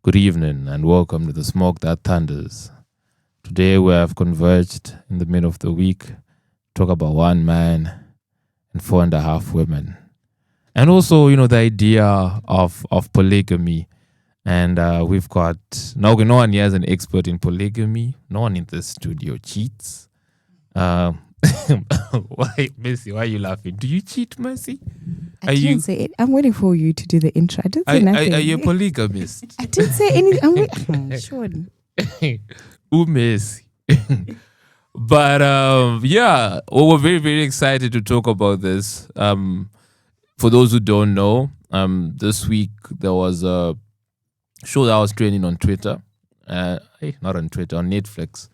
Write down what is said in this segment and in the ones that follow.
Good evening and welcome to the smoke that thunders. Today we have converged in the middle of the week to talk about one man and 4.5 women. And also, the idea of polygamy. And we've got, no one here is an expert in polygamy. No one in the studio cheats. Why, Mercy, why are you laughing? Do you cheat, Mercy? I didn't say it. I'm waiting for you to do the intro. I didn't say nothing. Are you a polygamist? I didn't say anything. I'm waiting. Sure. Mercy. But we're very, very excited to talk about this. For those who don't know, this week there was a show that was trending on Twitter. Not on Twitter, on Netflix.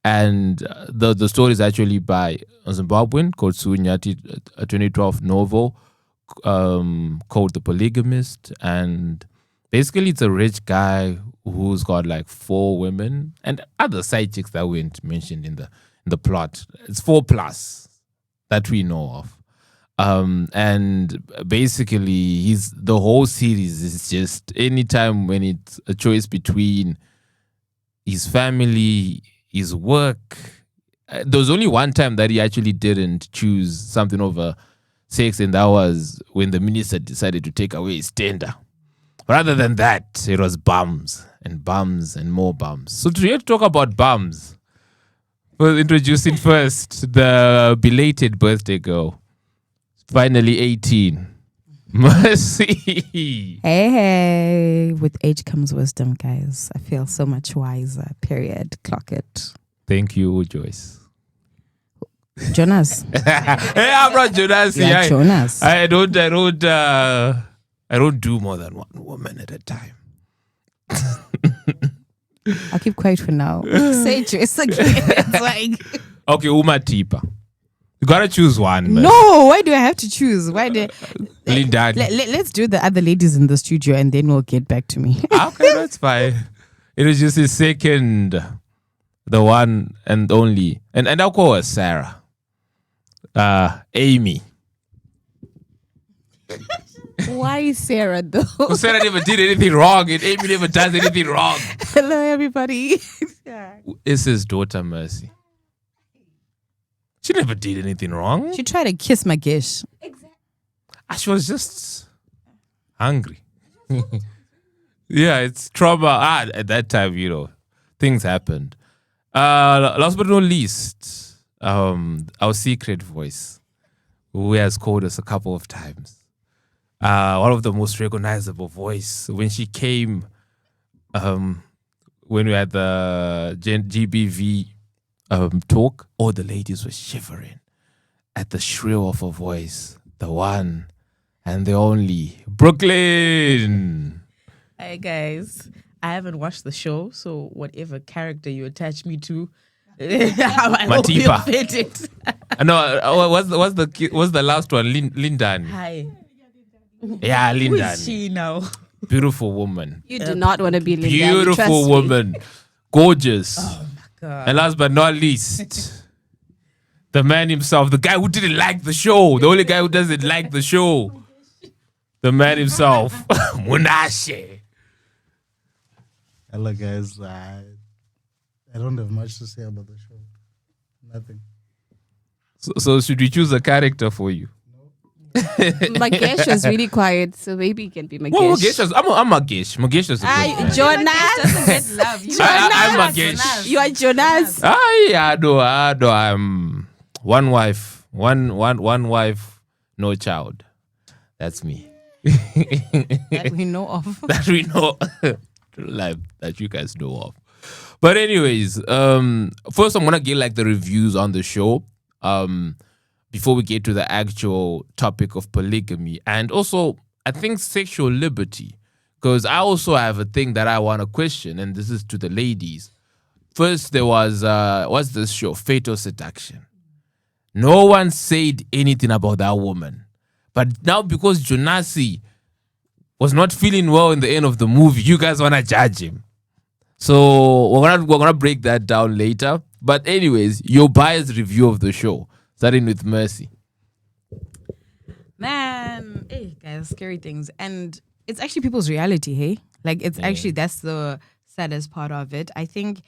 And the story is actually by a Zimbabwean called Sunyati, a 2012 novel called The Poligamist. And basically it's a rich guy who's got like 4 women and other side chicks that weren't mentioned in the plot. It's 4+ that we know of. And basically the whole series is just anytime when it's a choice between his family, his work. There was only one time that he actually didn't choose something over sex, and that was when the minister decided to take away his tender. Rather than that, it was bums and more bums. So today to talk about bums, we're introducing first the belated birthday girl. Finally 18. Mercy. Hey. With age comes wisdom, guys. I feel so much wiser. Period. Clock it. Thank you, Joyce. Jonas. Hey, I'm not Jonas. Yeah, Jonas. I don't do more than one woman at a time. I'll keep quiet for now. Say Joyce again. It's like okay, Uma Tipa. You gotta choose one. Man. No, why do I have to choose? Why do Linda? Let's do the other ladies in the studio and then we'll get back to me. Okay, that's fine. It was just his second, the one and only, and I'll call her Sarah. Amy. Why Sarah though? Because Sarah never did anything wrong and Amy never does anything wrong. Hello everybody. It's his daughter Mercy. She never did anything wrong. She tried to kiss my gish. Exactly. She was just hungry. Yeah, it's trauma. At that time, things happened. Last but not least, our secret voice, who has called us a couple of times. One of the most recognizable voice. When she came, when we had the GBV talk, all the ladies were shivering at the shrill of her voice. The one and the only Brooklyn. Hey guys, I haven't watched the show, so whatever character you attach me to, I hope you fit it. No, what's the last one? Lindan. Hi. Yeah, Lindan. Who is she now? Beautiful woman. You do not want to be Lindan. Beautiful woman. Gorgeous. Oh my God. And last but not least, the man himself, the guy who didn't like the show, the only guy who doesn't like the show, the man himself, Munashe. Hello guys, I don't have much to say about the show. Nothing. So should we choose a character for you? Magesh was really quiet, so maybe you can be Magesh. Well, Magesh, I'm Magesh. Magesh is a good man. Jonas. I'm Magesh. You are Jonas. No, I'm one wife, one wife, no child. That's me. That we know of. That we know, like that you guys know of. But anyways, first I'm gonna get like the reviews on the show. Before we get to the actual topic of polygamy and also I think sexual liberty, because I also have a thing that I want to question, and this is to the ladies. First, there was what's this show, Fatal Seduction. No one said anything about that woman, but now because Jonasi was not feeling well in the end of the movie, you guys want to judge him. So we're gonna break that down later. But anyways, your biased review of the show. Starting with Mercy. Man, hey guys, scary things. And it's actually people's reality, hey? Like, it's actually, that's the saddest part of it. I think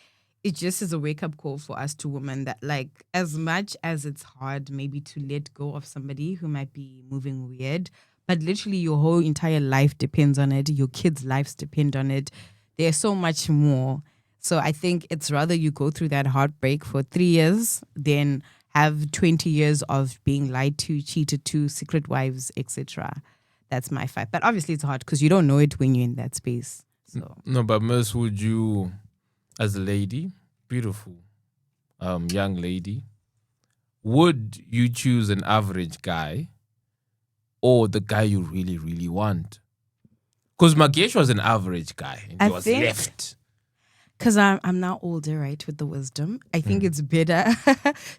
it just is a wake-up call for us to women that, like, as much as it's hard maybe to let go of somebody who might be moving weird, but literally your whole entire life depends on it. Your kids' lives depend on it. There's so much more. So I think it's rather you go through that heartbreak for 3 years than have 20 years of being lied to, cheated to, secret wives, etc. That's my fight. But obviously it's hard because you don't know it when you're in that space. So No, but Miss, would you, as a lady, beautiful young lady, would you choose an average guy or the guy you really, really want? Because Magesh was an average guy and he was left. Because I'm now older, right, with the wisdom, I think it's better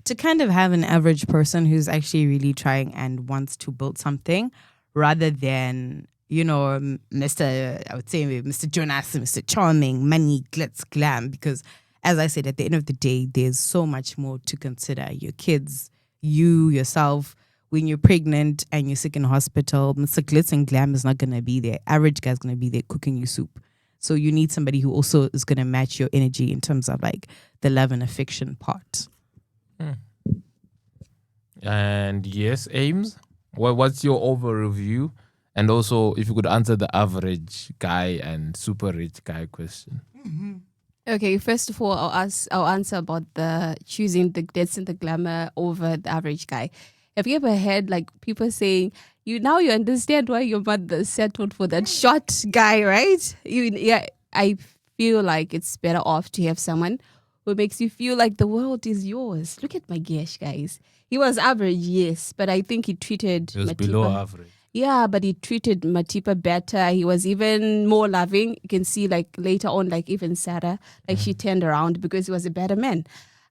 to kind of have an average person who's actually really trying and wants to build something rather than, you know, Mr. Jonas, Mr. Charming, money, glitz, glam. Because as I said, at the end of the day, there's so much more to consider. Your kids, you, yourself. When you're pregnant and you're sick in hospital, Mr. Glitz and Glam is not going to be there. Average guy's going to be there cooking you soup. So you need somebody who also is going to match your energy in terms of like the love and affection part. And yes, Ames, what's your overview? And also, if you could answer the average guy and super rich guy question. Okay, first of all, I'll answer about the choosing the glitz and the glamour over the average guy. Have you ever heard like people saying, you understand why your mother settled for that short guy, right? I feel like it's better off to have someone who makes you feel like the world is yours. Look at my Gesh, guys. He was average, yes, but I think he treated He was Matipa below average. Yeah, but he treated Matipa better. He was even more loving. You can see like later on, like even Sarah, like she turned around because he was a better man.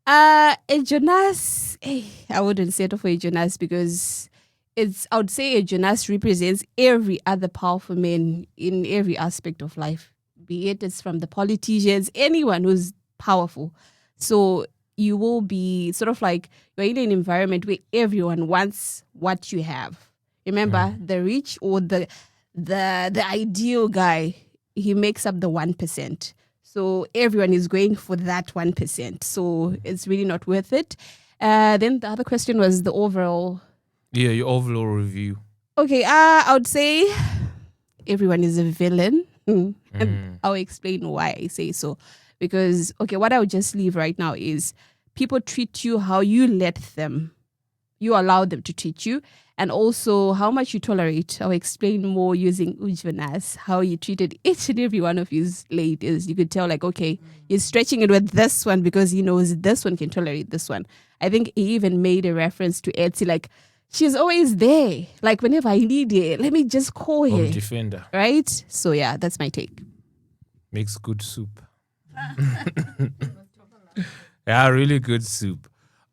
A Jonas, I wouldn't settle for a Jonas because I would say a Jonas represents every other powerful man in every aspect of life, be it's from the politicians, anyone who's powerful. So you will be sort of like, you're in an environment where everyone wants what you have. Remember, the rich or the ideal guy, he makes up the 1%. So everyone is going for that 1%. So it's really not worth it. Then the other question was the overall. Yeah, your overall review. Okay, I would say everyone is a villain. And I'll explain why I say so. Because, okay, what I would just leave right now is people treat you how you let them. You allow them to treat you. And also how much you tolerate. I'll explain more using Ujvanas, how you treated each and every one of his ladies. You could tell like, okay, he's stretching it with this one because he knows this one can tolerate this one. I think he even made a reference to Etsy, like, she's always there. Like, whenever I need it, let me just call her. Home defender. Right? So, yeah, that's my take. Makes good soup. Yeah, really good soup.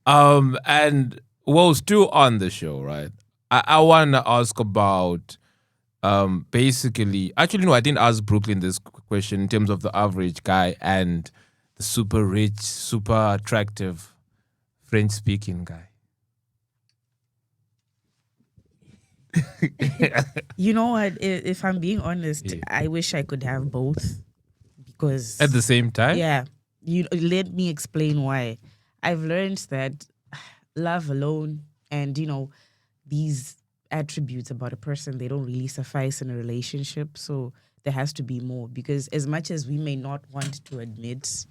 And well, still on the show, right? I want to ask about basically, actually, no, I didn't ask Brooklyn this question in terms of the average guy and the super rich, super attractive French-speaking guy. You know what? If I'm being honest, I wish I could have both because At the same time? yeah, you let me explain why. I've learned that love alone and these attributes about a person, they don't really suffice in a relationship. So there has to be more, because as much as we may not want to admit,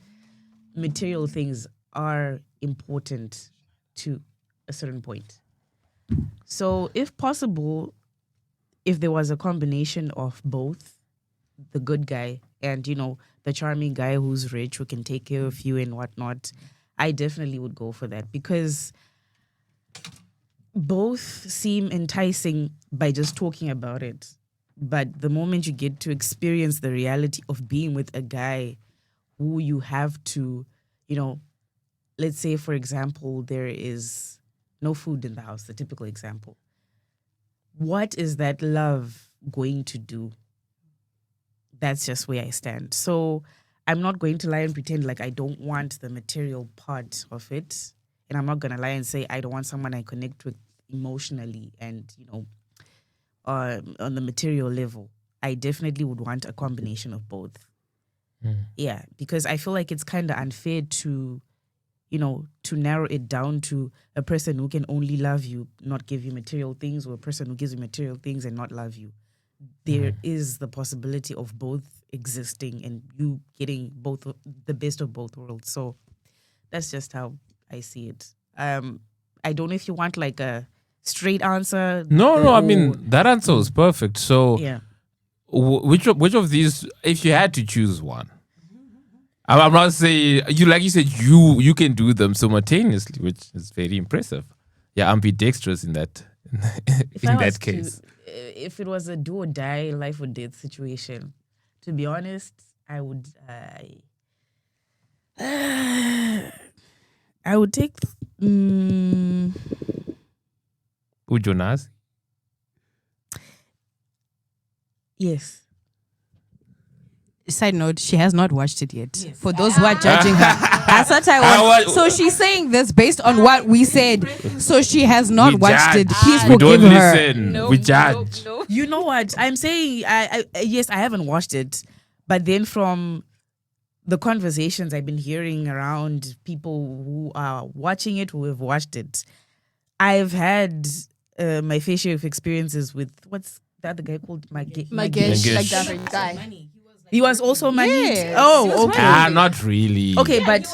material things are important to a certain point. So if possible, if there was a combination of both, the good guy and, the charming guy who's rich, who can take care of you and whatnot, I definitely would go for that, because both seem enticing by just talking about it. But the moment you get to experience the reality of being with a guy who you have to, let's say, for example, there is no food in the house, the typical example. What is that love going to do? That's just where I stand. So I'm not going to lie and pretend like I don't want the material part of it. And I'm not going to lie and say I don't want someone I connect with emotionally and, on the material level. I definitely would want a combination of both. Yeah, because I feel like it's kind of unfair to, to narrow it down to a person who can only love you, not give you material things, or a person who gives you material things and not love you. There is the possibility of both existing and you getting both the best of both worlds. So that's just how I see it. I don't know if you want like a straight answer. No. I mean, that answer was perfect. So, Yeah. which of these, if you had to choose one, I'm not saying like you said, you can do them simultaneously, which is very impressive. Yeah, ambidextrous in that If I was case. If it was a do or die, life or death situation, to be honest, I would take. Jonas? Yes. Side note, she has not watched it yet. For those who are judging her. That's what I want. So she's saying this based on what we said. So she has not We watched it. judge. Please We forgive don't her. listen. We judge. You know what? I'm saying, yes, I haven't watched it. But then from the conversations I've been hearing around people who are watching it, who have watched it, I've had my fair share of experiences with, what's the other guy called? Magesh, Magesh. like that guy. He was also money. Yes. Oh, okay. Not really. Okay, but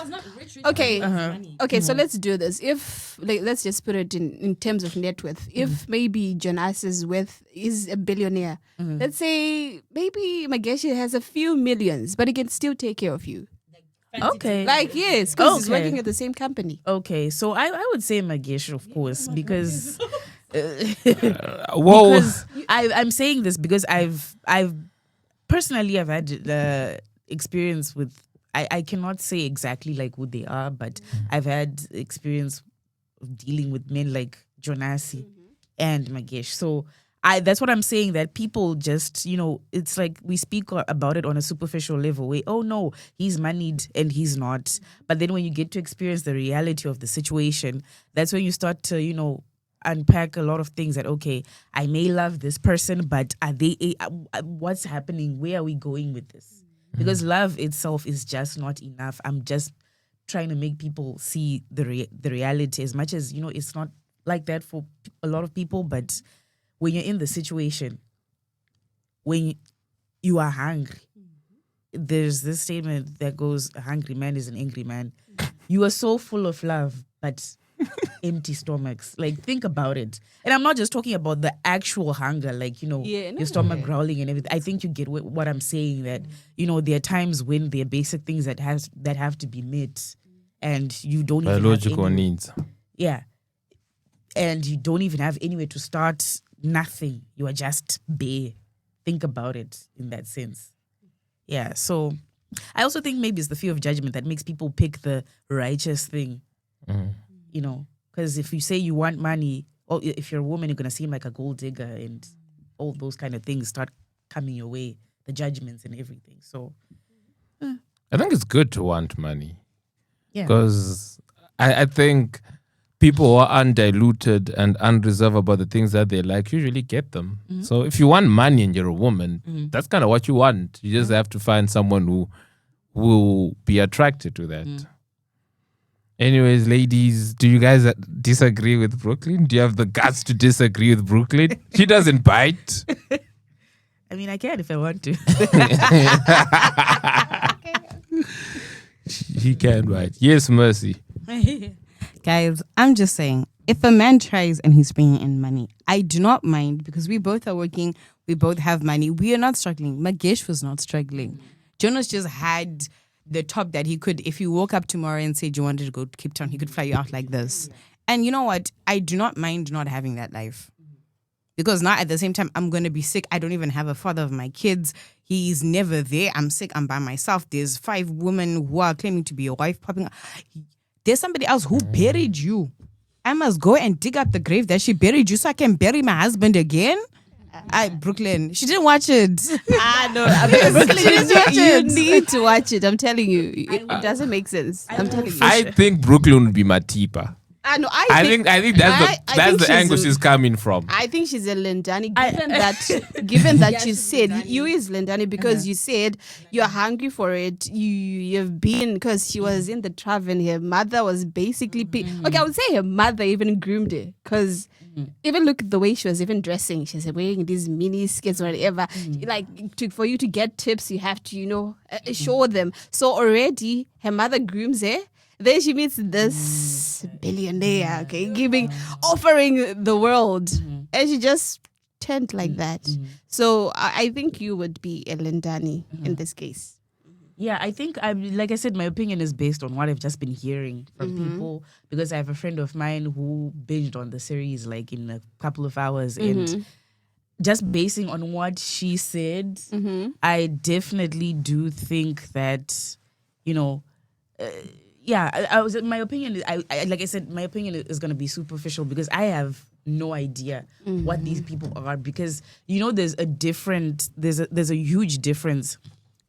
Okay. Uh-huh. Okay, so let's do this. If let's just put it in terms of net worth. If maybe Jonas's worth is a billionaire, let's say maybe Magesh has a few millions, but he can still take care of you. okay. Like, yes, because he's Okay. working at the same company. Okay, so I would say Magesh, of course, because Whoa. because I'm saying this because I've personally I've had experience with I cannot say exactly like who they are, but I've had experience of dealing with men like Jonasi and Magesh. So that's what I'm saying, that people just, it's like we speak about it on a superficial level where, oh no, he's moneyed and he's not. But then when you get to experience the reality of the situation, that's when you start to, unpack a lot of things that, okay, I may love this person, but are they, what's happening? Where are we going with this? Because love itself is just not enough. I'm just trying to make people see the reality, as much as, it's not like that for a lot of people. But when you're in the situation, when you are hungry, there's this statement that goes, a hungry man is an angry man. You are so full of love, but empty stomachs. Like, think about it. And I'm not just talking about the actual hunger, like, your stomach growling and everything. I think you get what I'm saying, that, there are times when there are basic things that have to be met, and you don't even Biological have needs. Yeah. And you don't even have anywhere to start. Nothing. You are just bare. Think about it in that sense. Yeah. So I also think maybe it's the fear of judgment that makes people pick the righteous thing. Because if you say you want money, or if you're a woman, you're going to seem like a gold digger, and all those kind of things start coming your way, the judgments and everything. So I think it's good to want money. yeah. Because I think people who are undiluted and unreserved about the things that they like usually get them. So if you want money and you're a woman, that's kind of what you want. You just have to find someone who will be attracted to that. Anyways, ladies, do you guys disagree with Brooklyn? Do you have the guts to disagree with Brooklyn? She doesn't bite. I mean, I can if I want to. She can bite. Yes, Mercy. Guys, I'm just saying, if a man tries and he's bringing in money, I do not mind, because we both are working, we both have money. We are not struggling. Magesh was not struggling. Jonas just had the top that he could, if you woke up tomorrow and said you wanted to go to Cape Town, he could fly you out like this. And you know what? I do not mind not having that life. Because now at the same time, I'm going to be sick. I don't even have a father of my kids. He's never there. I'm sick. I'm by myself. There's 5 women who are claiming to be your wife popping up. There's somebody else who buried you. I must go and dig up the grave that she buried you so I can bury my husband again. Brooklyn, she didn't watch it. No, you need to watch it. I'm telling you, it doesn't make sense. I'm telling you. I think Brooklyn would be Matipa. I know. I think that's I that's think the she's angle a- she's coming from. I think she's a Lindani. Given that you said you is Lindani because you said you're hungry for it. You've been because she was in the tavern. Her mother was basically okay. I would say her mother even groomed her because even look at the way she was even dressing. She was wearing these mini skirts or whatever. Like for you to get tips, you have to show them. So already her mother grooms her. Then she meets this billionaire, offering the world. And she just turned like that. So I think you would be a Lindani in this case. Yeah, I think like I said, my opinion is based on what I've just been hearing from people because I have a friend of mine who binged on the series like in a couple of hours and just basing on what she said, I definitely do think that, my opinion is, like I said, my opinion is going to be superficial because I have no idea what these people are because, there's a huge difference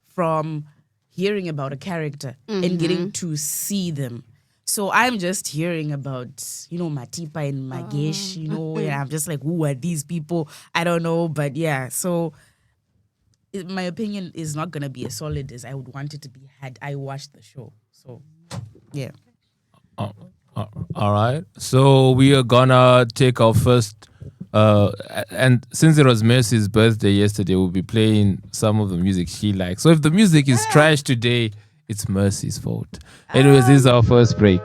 from hearing about a character and getting to see them. So I'm just hearing about, Matipa and Magesh, and I'm just like, who are these people? I don't know. But yeah, so my opinion is not going to be as solid as I would want it to be had I watched the show. So, yeah. All right. So we are gonna take our first, and since it was Mercy's birthday yesterday, we'll be playing some of the music she likes. So if the music is trash today, it's Mercy's fault. Anyways, this is our first break.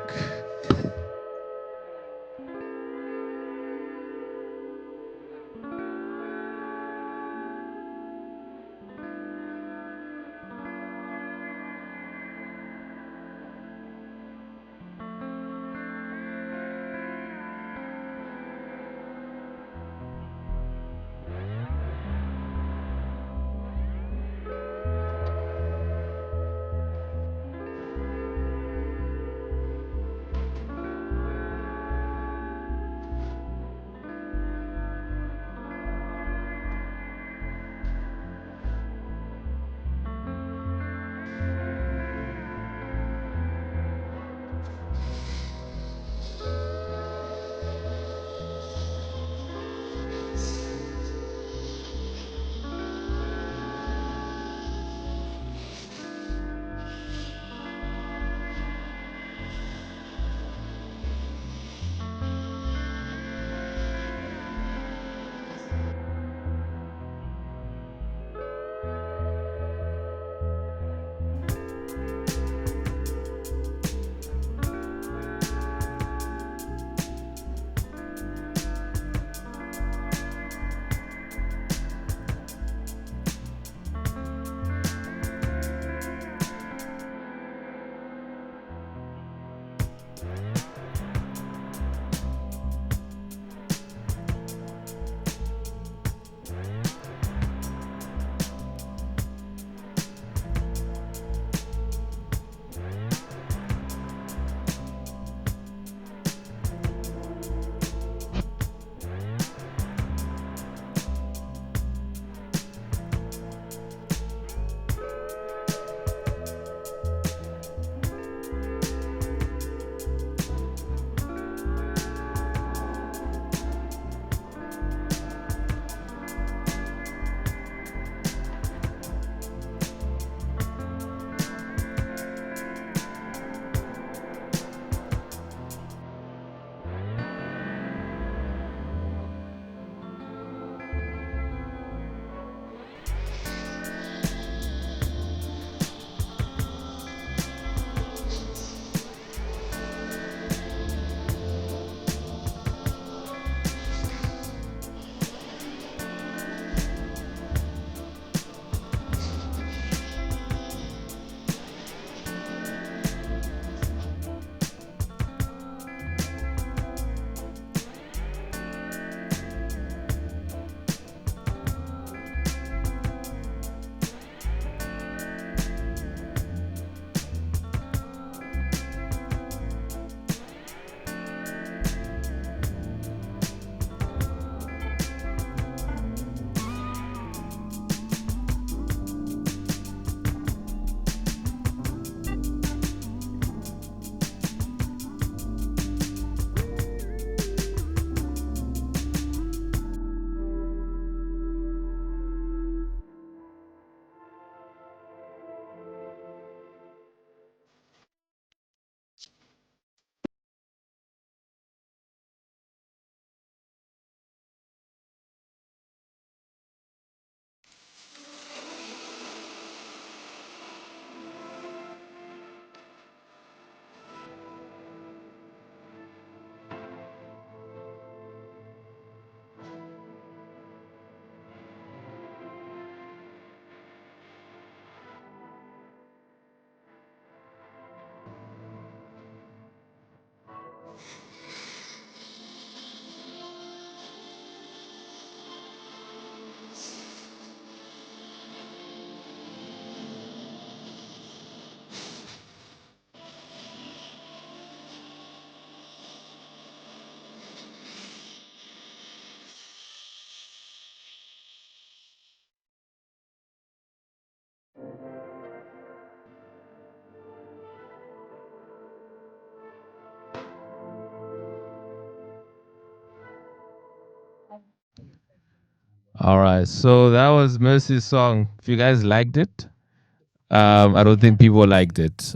All right. So that was Mercy's song. If you guys liked it, I don't think people liked it.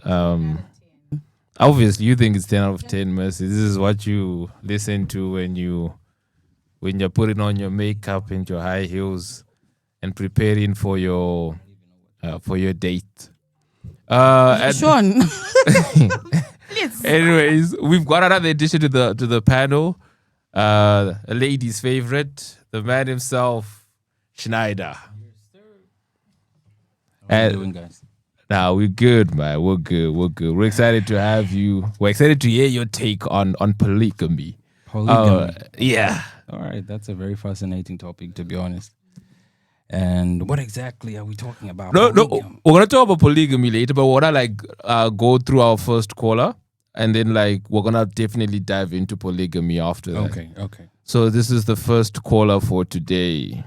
Obviously, you think it's 10 out of 10, Mercy. This is what you listen to when you're putting on your makeup and your high heels and preparing for your date. Sean. Anyways, we've got another addition to the panel. A lady's favorite, the man himself, Schneider. How are you doing, guys? Nah, we're good, man. We're good. We're excited to have you. We're excited to hear your take on polygamy. Polygamy. Yeah. All right, that's a very fascinating topic, to be honest. And what exactly are we talking about? No, Polygamy. we're gonna talk about polygamy later, but we're gonna go through our first caller, and then we're gonna definitely dive into polygamy after that. Okay. So this is the first caller for today.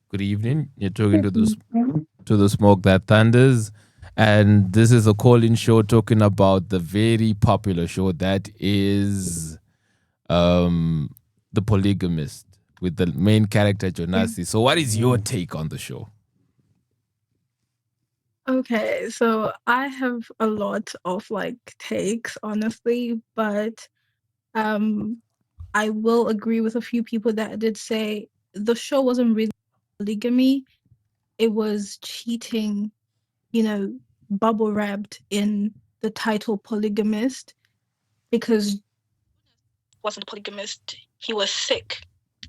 Good evening. You're talking to the smoke that thunders, and this is a call-in show talking about the very popular show that is, The Polygamist, with the main character Jonasi. So, what is your take on the show? Okay, so I have a lot of takes, honestly, but I will agree with a few people that did say the show wasn't really polygamy, it was cheating, bubble wrapped in the title Polygamist, because wasn't a polygamist, he was sick,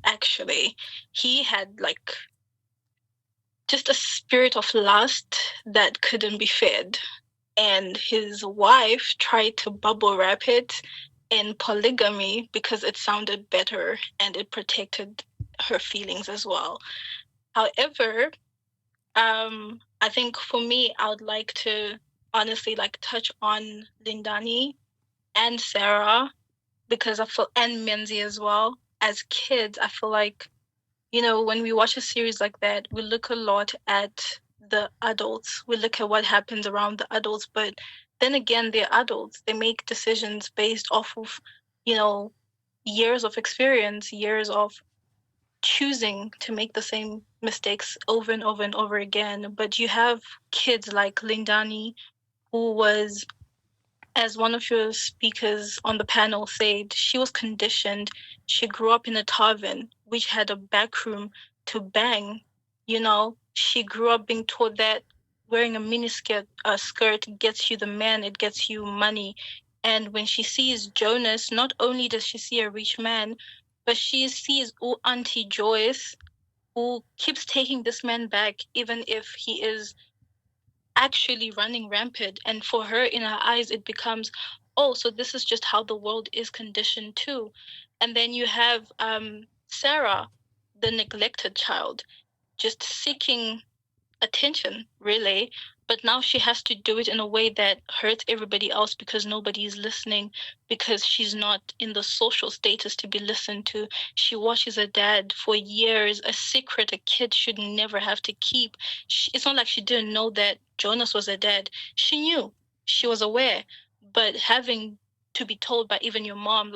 actually. He had just a spirit of lust that couldn't be fed. And his wife tried to bubble wrap it in polygamy because it sounded better and it protected her feelings as well. However, I think for me, I would like to honestly touch on Lindani and Sarah, because I feel, and Menzi as well. As kids, I feel like, when we watch a series like that, we look a lot at the adults. We look at what happens around the adults, but then again, they're adults. They make decisions based off of, years of experience, years of choosing to make the same mistakes over and over and over again. But you have kids like Lindani, who was, as one of your speakers on the panel said, she was conditioned. She grew up in a tavern, which had a back room to bang. She grew up being taught that wearing a miniskirt skirt gets you the man, it gets you money. And when she sees Jonas, not only does she see a rich man, but she sees Auntie Joyce, who keeps taking this man back, even if he is actually running rampant. And for her, in her eyes, it becomes, oh, so this is just how the world is conditioned too. And then you have Sarah, the neglected child, just seeking attention, really. But now she has to do it in a way that hurts everybody else because nobody is listening, because she's not in the social status to be listened to. She watches her dad for years, a secret a kid should never have to keep. It's not like she didn't know that Jonas was her dad. She knew. She was aware. But having to be told by even your mom,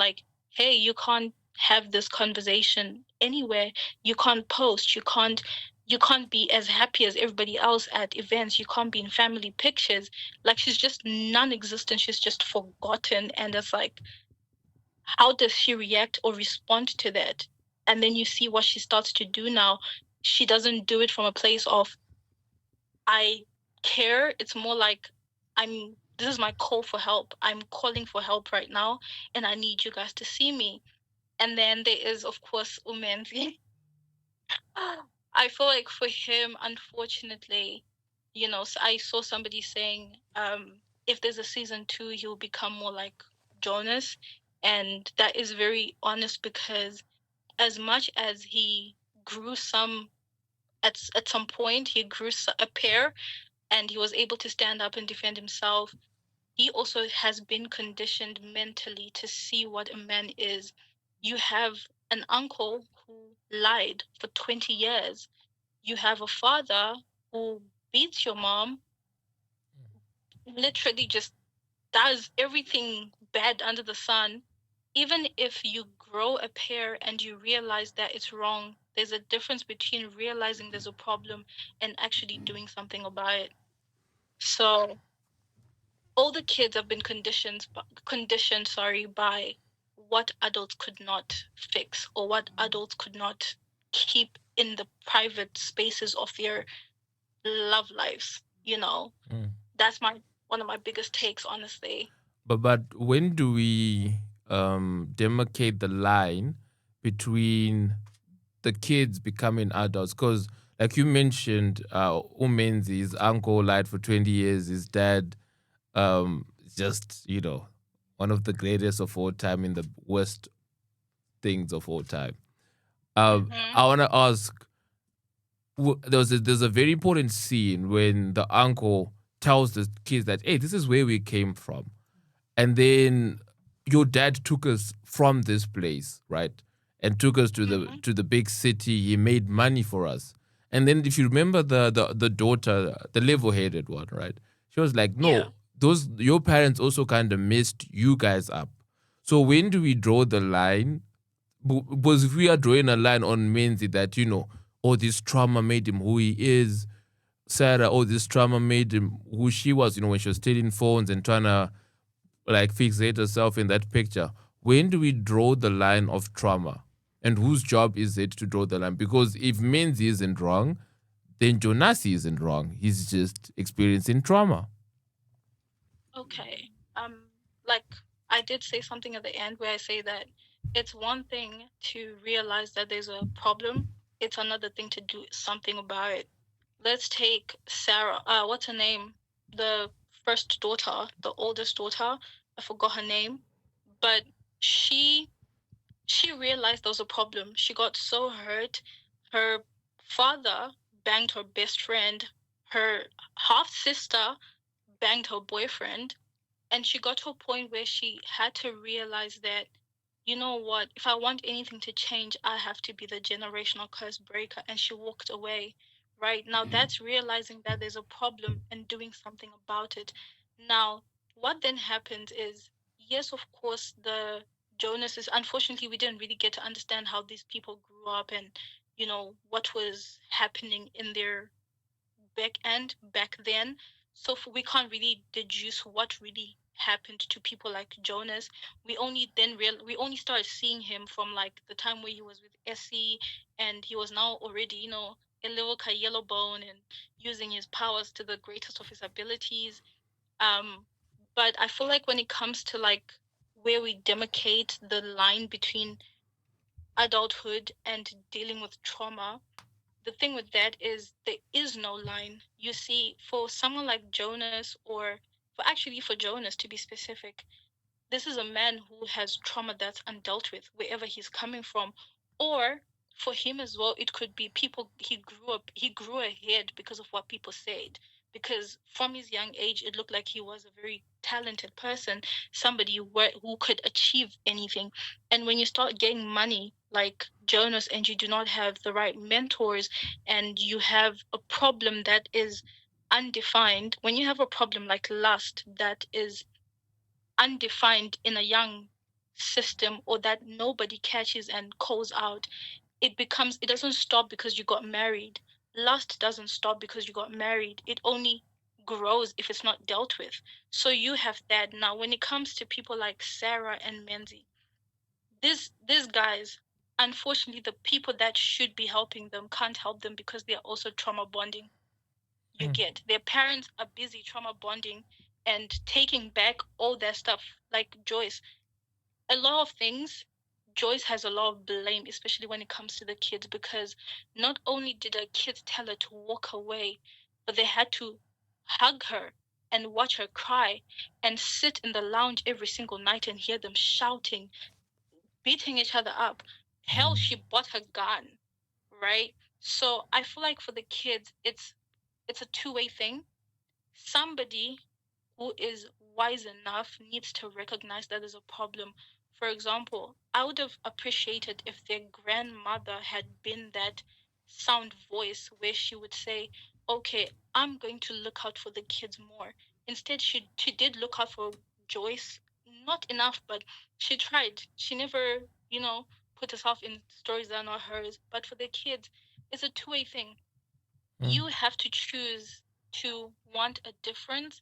hey, you can't have this conversation anywhere. You can't post. You can't be as happy as everybody else at events. You can't be in family pictures. She's just non-existent. She's just forgotten. And it's how does she react or respond to that? And then you see what she starts to do now. She doesn't do it from a place of, I care. It's more this is my call for help. I'm calling for help right now, and I need you guys to see me. And then there is, of course, Umenzi. I feel like for him, unfortunately, so I saw somebody saying, if there's a season 2, he'll become more like Jonas. And that is very honest, because as much as he grew at some point, he grew a pair and he was able to stand up and defend himself. He also has been conditioned mentally to see what a man is. You have an uncle who lied for 20 years. You have a father who beats your mom, literally just does everything bad under the sun, even if you grow a pair and you realize that it's wrong, there's a difference between realizing there's a problem and actually doing something about it. So all the kids have been conditioned, by what adults could not fix or what adults could not keep in the private spaces of their love lives. That's one of my biggest takes, honestly. But when do we demarcate the line between the kids becoming adults? Because like you mentioned, Umenzi, his uncle lied for 20 years, his dad just, one of the greatest of all time in the worst things of all time. I want to ask, there's a very important scene when the uncle tells the kids that, hey, this is where we came from. And then your dad took us from this place, right? And took us to the big city. He made money for us. And then if you remember the daughter, the level-headed one, right? She was like, no, your parents also kind of messed you guys up. So when do we draw the line? Because if we are drawing a line on Menzi that, oh, this trauma made him who he is. Sarah, oh, this trauma made him who she was, when she was stealing phones and trying to like fixate herself in that picture. When do we draw the line of trauma? And whose job is it to draw the line? Because if Menzi isn't wrong, then Jonasi isn't wrong. He's just experiencing trauma. Okay. Like I did say something at the end where I say that it's one thing to realize that there's a problem. It's another thing to do something about it. Let's take Sarah. What's her name? The first daughter, the oldest daughter. I forgot her name, but she realized there was a problem. She got so hurt. Her father banged her best friend. Her half sister banged her boyfriend. And she got to a point where she had to realize that, you know what, if I want anything to change, I have to be the generational curse breaker. And she walked away. Right now, that's realizing that there's a problem and doing something about it. Now, what then happens is, yes, of course, the Jonases, unfortunately, we didn't really get to understand how these people grew up and, what was happening in their back then. So we can't really deduce what really happened to people like Jonas. We only started seeing him from like the time where he was with Essie, and he was now already, a little yellow bone and using his powers to the greatest of his abilities. But I feel like when it comes to like where we demarcate the line between adulthood and dealing with trauma, the thing with that is there is no line. You see, for someone like Jonas, or for Jonas to be specific, this is a man who has trauma that's undealt with wherever he's coming from. Or for him as well, it could be people he grew ahead because of what people said. Because from his young age, it looked like he was a very talented person, somebody who could achieve anything. And when you start getting money like Jonas and you do not have the right mentors and you have a problem that is undefined, when you have a problem like lust that is undefined in a young system or that nobody catches and calls out, it doesn't stop because you got married. Lust doesn't stop because you got married. It only grows if it's not dealt with. So you have that. Now when it comes to people like Sarah and Menzi, these guys, unfortunately, the people that should be helping them can't help them because they're also trauma bonding. You get their parents are busy trauma bonding and taking back all their stuff. Like Joyce, a lot of things, Joyce has a lot of blame, especially when it comes to the kids, because not only did the kids tell her to walk away, but they had to hug her and watch her cry and sit in the lounge every single night and hear them shouting, beating each other up. Hell, she bought her gun, right? So I feel like for the kids, it's a two-way thing. Somebody who is wise enough needs to recognize that there's a problem. For example, I would have appreciated if their grandmother had been that sound voice where she would say, okay, I'm going to look out for the kids more. Instead, she did look out for Joyce, not enough, but she tried. She never, put herself in stories that are not hers. But for the kids, it's a two-way thing. You have to choose to want a difference,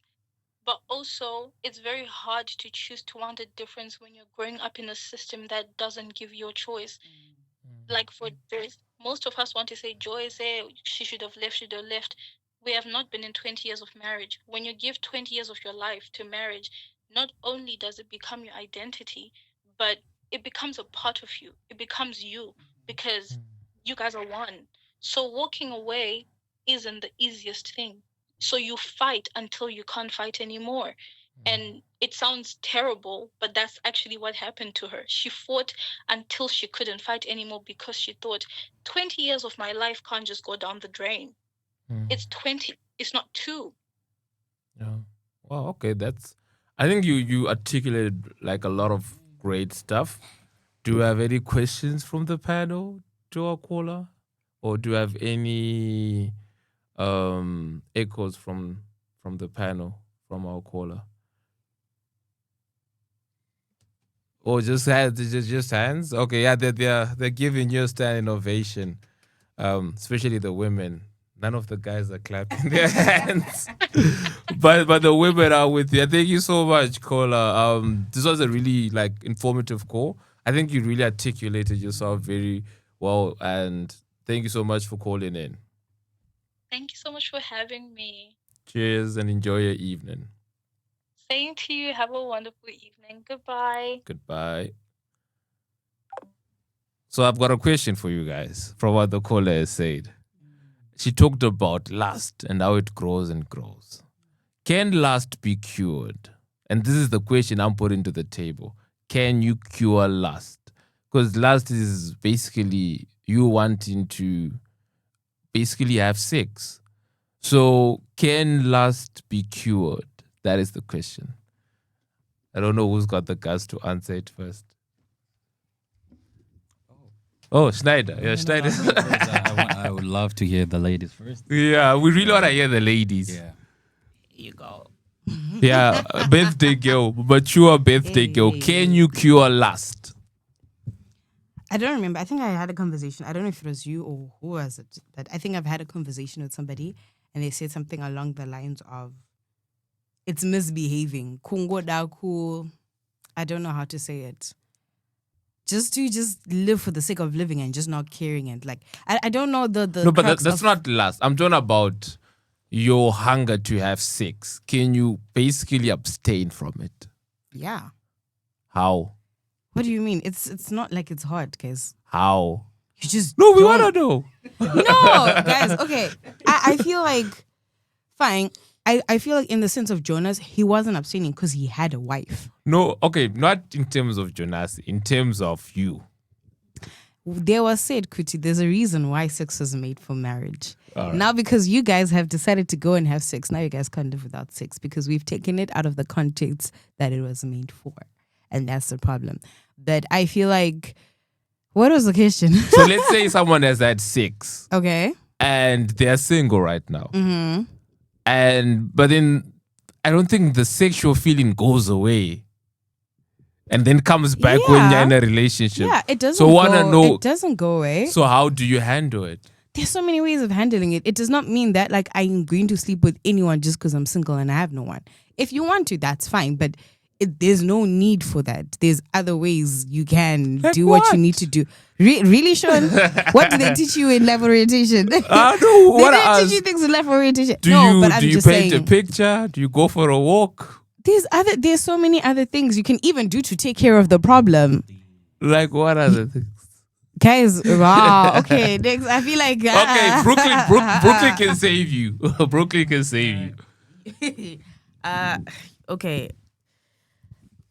but also it's very hard to choose to want a difference when you're growing up in a system that doesn't give you a choice. Like for Joyce, most of us want to say, Joyce, she should have left. We have not been in 20 years of marriage. When you give 20 years of your life to marriage, not only does it become your identity, but it becomes a part of you. It becomes you because you guys are one. So walking away isn't the easiest thing. So you fight until you can't fight anymore. And it sounds terrible, but that's actually what happened to her. She fought until she couldn't fight anymore because she thought 20 years of my life can't just go down the drain. It's 20. It's not 2. Yeah. Well, okay. I think you articulated like a lot of great stuff. Do you have any questions from the panel to our caller? Or do you have any echoes from the panel, from our caller? Or just hands? Okay, yeah, they're giving you a standing ovation. Especially the women. None of the guys are clapping their hands. but the women are with you. Thank you so much, caller. This was a really informative call. I think you really articulated yourself very well, and thank you so much for calling in. Thank you so much for having me. Cheers and enjoy your evening. Same to you. Have a wonderful evening. Goodbye. Goodbye. So I've got a question for you guys from what the caller has said. She talked about lust and how it grows and grows. Can lust be cured? And this is the question I'm putting to the table. Can you cure lust? Because lust is basically you wanting to basically have sex. So can lust be cured? That is the question. I don't know who's got the guts to answer it first. Oh, Schneider. Yeah, Schneider. I would love to hear the ladies first. Yeah, we really want to hear the ladies. Yeah. You go. Yeah, birthday girl, mature birthday girl. Can you cure lust? I don't remember. I think I had a conversation. I don't know if it was you or who was it, but I think I've had a conversation with somebody and they said something along the lines of, it's misbehaving. Kungo daku. I don't know how to say it. Just to live for the sake of living and just not caring and I don't know the No, but that's not lust. I'm talking about your hunger to have sex. Can you basically abstain from it? Yeah. How? What do you mean? It's not like it's hard, guys. How? You just No, we want to know. No, guys. Okay, I feel like fine. I feel like in the sense of Jonas, he wasn't abstaining because he had a wife. No, okay, not in terms of Jonas, in terms of you. There was said, Kuti, there's a reason why sex was made for marriage. Right. Now, because you guys have decided to go and have sex, now you guys can't live without sex because we've taken it out of the context that it was made for. And that's the problem. But I feel like, what was the question? So let's say someone has had sex. Okay. And they're single right now. Mm-hmm. But then I don't think the sexual feeling goes away and then comes back when you're in a relationship. Yeah, it doesn't. So wanna know. It doesn't go away. So how do you handle it? There's so many ways of handling it. It does not mean that I'm going to sleep with anyone just because I'm single and I have no one. If you want to, that's fine. But there's no need for that. There's other ways you can do what you need to do. Really, Sean? What do they teach you in life orientation? I know. They don't teach you things in life orientation. Do you paint a picture? Do you go for a walk? There's so many other things you can even do to take care of the problem. Like what other things? Guys, wow. Okay, next. I feel like okay, Brooklyn can save you. Brooklyn can save you. Okay.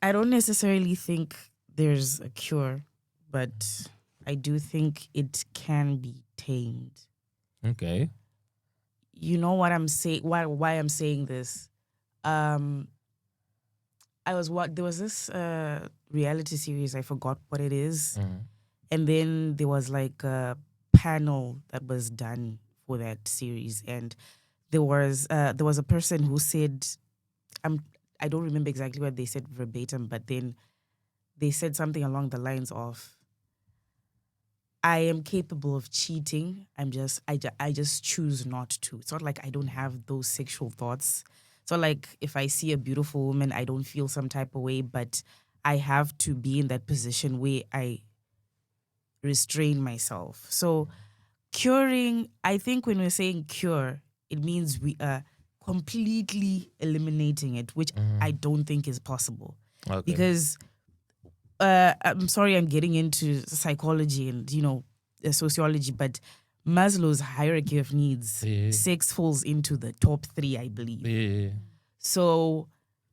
I don't necessarily think there's a cure, but I do think it can be tamed. Okay. You know what I'm saying? Why I'm saying this? There was this reality series. I forgot what it is, and then there was like a panel that was done for that series, and there was a person who said, I don't remember exactly what they said verbatim, but then they said something along the lines of, I am capable of cheating. I just choose not to. It's not like I don't have those sexual thoughts. It's not like if I see a beautiful woman, I don't feel some type of way, but I have to be in that position where I restrain myself. So curing, I think when we're saying cure, it means we are completely eliminating it, which I don't think is possible. Okay. Because I'm sorry I'm getting into psychology and, sociology, but Maslow's hierarchy of needs, sex falls into the top 3, I believe. Yeah. So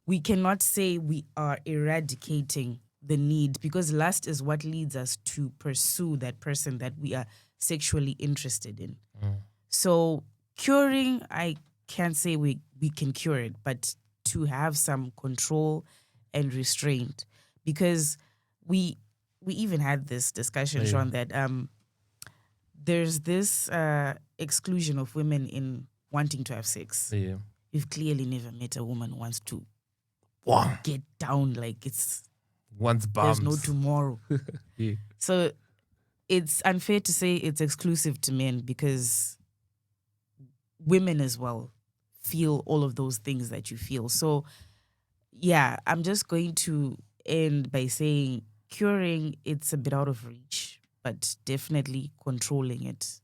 we cannot say we are eradicating the need, because lust is what leads us to pursue that person that we are sexually interested in. So curing, I can't say we can cure it, but to have some control and restraint, because we even had this discussion, Sean, that there's this exclusion of women in wanting to have sex. Yeah. You've clearly never met a woman who wants to Wow. get down like it's Once bums. there's no tomorrow. Yeah. So it's unfair to say it's exclusive to men, because women as well feel all of those things that you feel. So yeah, I'm just going to end by saying curing, it's a bit out of reach, but definitely controlling it.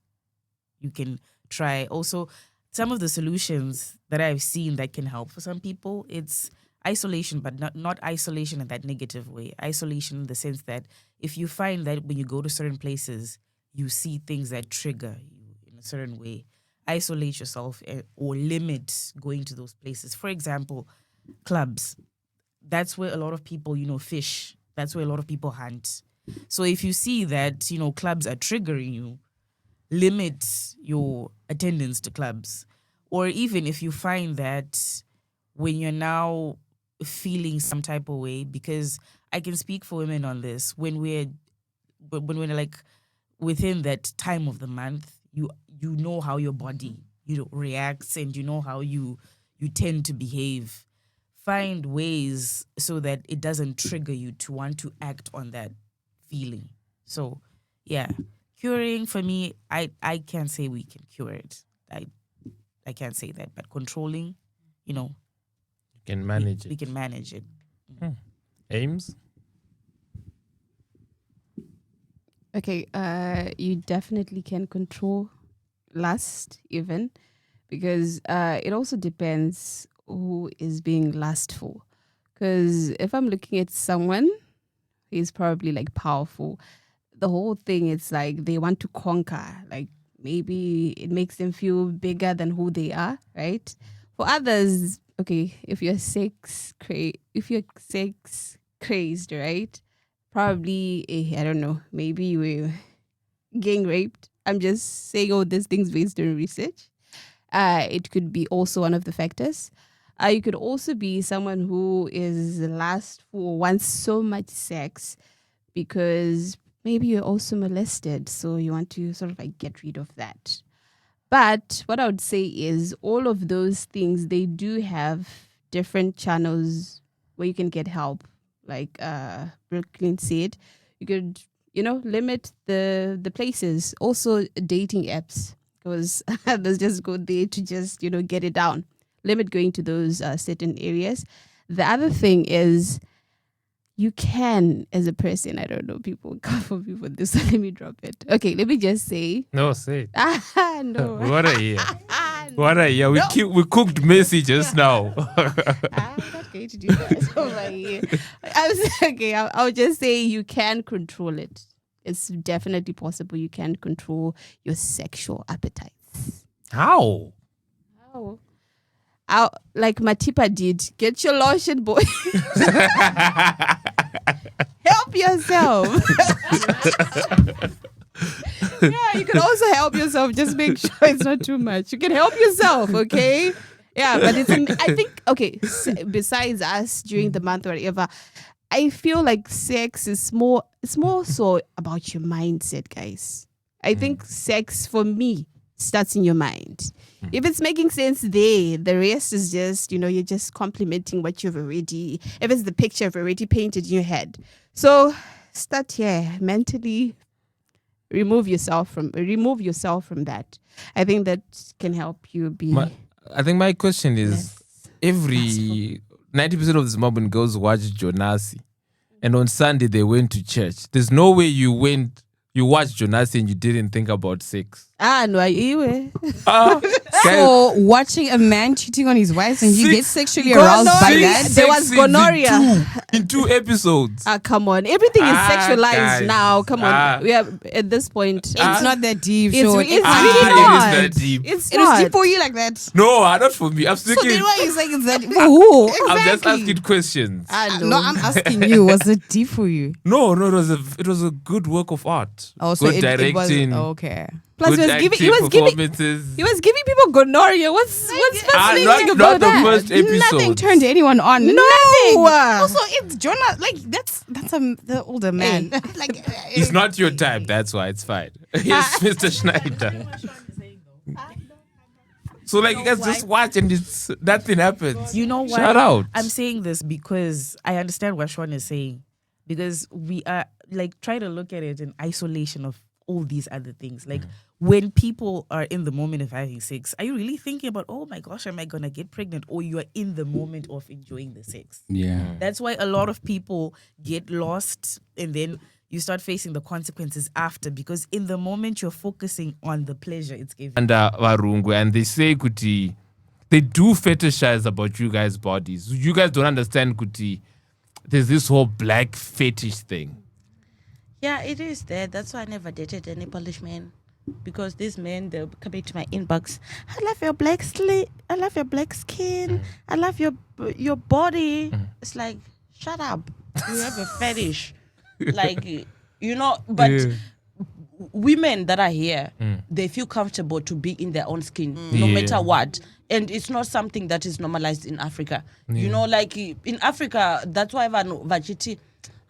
You can try. Also, some of the solutions that I've seen that can help for some people, it's isolation, but not isolation in that negative way. Isolation in the sense that if you find that when you go to certain places, you see things that trigger you in a certain way, isolate yourself or limit going to those places. For example, clubs. That's where a lot of people, fish. That's where a lot of people hunt. So if you see that, clubs are triggering you, limit your attendance to clubs. Or even if you find that when you're now feeling some type of way, because I can speak for women on this, when we're like within that time of the month, you know how your body reacts, and you know how you tend to behave. Find ways so that it doesn't trigger you to want to act on that feeling. So yeah, curing for me, I can't say we can cure it. I can't say that, but controlling, You can manage we it. can manage it. Aims? Okay, you definitely can control lust even, because it also depends who is being lustful. Because if I'm looking at someone who's probably like powerful, the whole thing is like they want to conquer. Like maybe it makes them feel bigger than who they are, right? For others, okay, if you're sex crazed, right? Probably, I don't know, maybe you were getting raped. I'm just saying all these things based on research. It could be also one of the factors. You could also be someone who is lustful, wants so much sex because maybe you're also molested, so you want to sort of like get rid of that. But what I would say is all of those things, they do have different channels where you can get help. Like Brooklyn said, you could, limit the places. Also dating apps, because others just go there to just, get it down. Limit going to those certain areas. The other thing is you can, as a person, I don't know, people come for me for this, so let me drop it. Okay, let me just say. No, say it. No. What a year. What a year. We cooked messages now. I'm not going to do that over here. I'll just say you can control it. It's definitely possible. You can control your sexual appetites. How? Like Matipa did. Get your lotion, boy. Help yourself. Yeah, you can also help yourself. Just make sure it's not too much. You can help yourself, okay? Yeah, but I think, okay, besides us during the month or whatever, I feel like sex is it's more so about your mindset, guys. I think sex, for me, starts in your mind. If it's making sense there, the rest is just, you're just complimenting what you've already, if it's the picture you've already painted in your head. So start here, mentally remove yourself from that. I think that can help you be. I think my question is, every 90% of the Zimbabwean girls watch Jonasi, and on Sunday they went to church. There's no way you watched Jonasi and you didn't think about sex. No, guys, So watching a man cheating on his wife and you get sexually aroused by that. There was gonorrhea in two episodes. Come on, everything is sexualized guys. now. Come on, we are at this point. It's not that deep. It's Sure. really It not. is that deep. It's It was not. deep for you like that. No, not for me. I'm So thinking. then why are you saying it's that deep? For who? I'm just Exactly. asking questions. No, I'm asking you. Was it deep for you? No, it was a good work of art. Oh, so good directing. It was okay. Plus, good he was giving performances. people gonorrhea. What's fascinating not about the that? first episode. Nothing turned anyone on. No. Nothing. Also, it's Jonah. Like that's the older man. Like It's not your type. That's why it's fine. Yes, Mr. Schneider. So like you guys just watch and nothing happens. You know what? Shout out. I'm saying this because I understand what Sean is saying. Because we are like trying to look at it in isolation of all these other things. Like when people are in the moment of having sex, are you really thinking about, oh my gosh, am I gonna get pregnant? Or you are in the moment of enjoying the sex. Yeah. That's why a lot of people get lost and then you start facing the consequences after, because in the moment you're focusing on the pleasure it's giving. And Varungu, and they say kuti, they do fetishize about you guys' bodies. You guys don't understand kuti. There's this whole black fetish thing. Yeah, it is there. That's why I never dated any Polish man. Because these men, they'll come into my inbox. I love your black I love your black skin. I love your body. It's like, shut up. You have a fetish. Like, but women that are here, they feel comfortable to be in their own skin, no matter what. And it's not something that is normalized in Africa. Like in Africa, that's why vachiti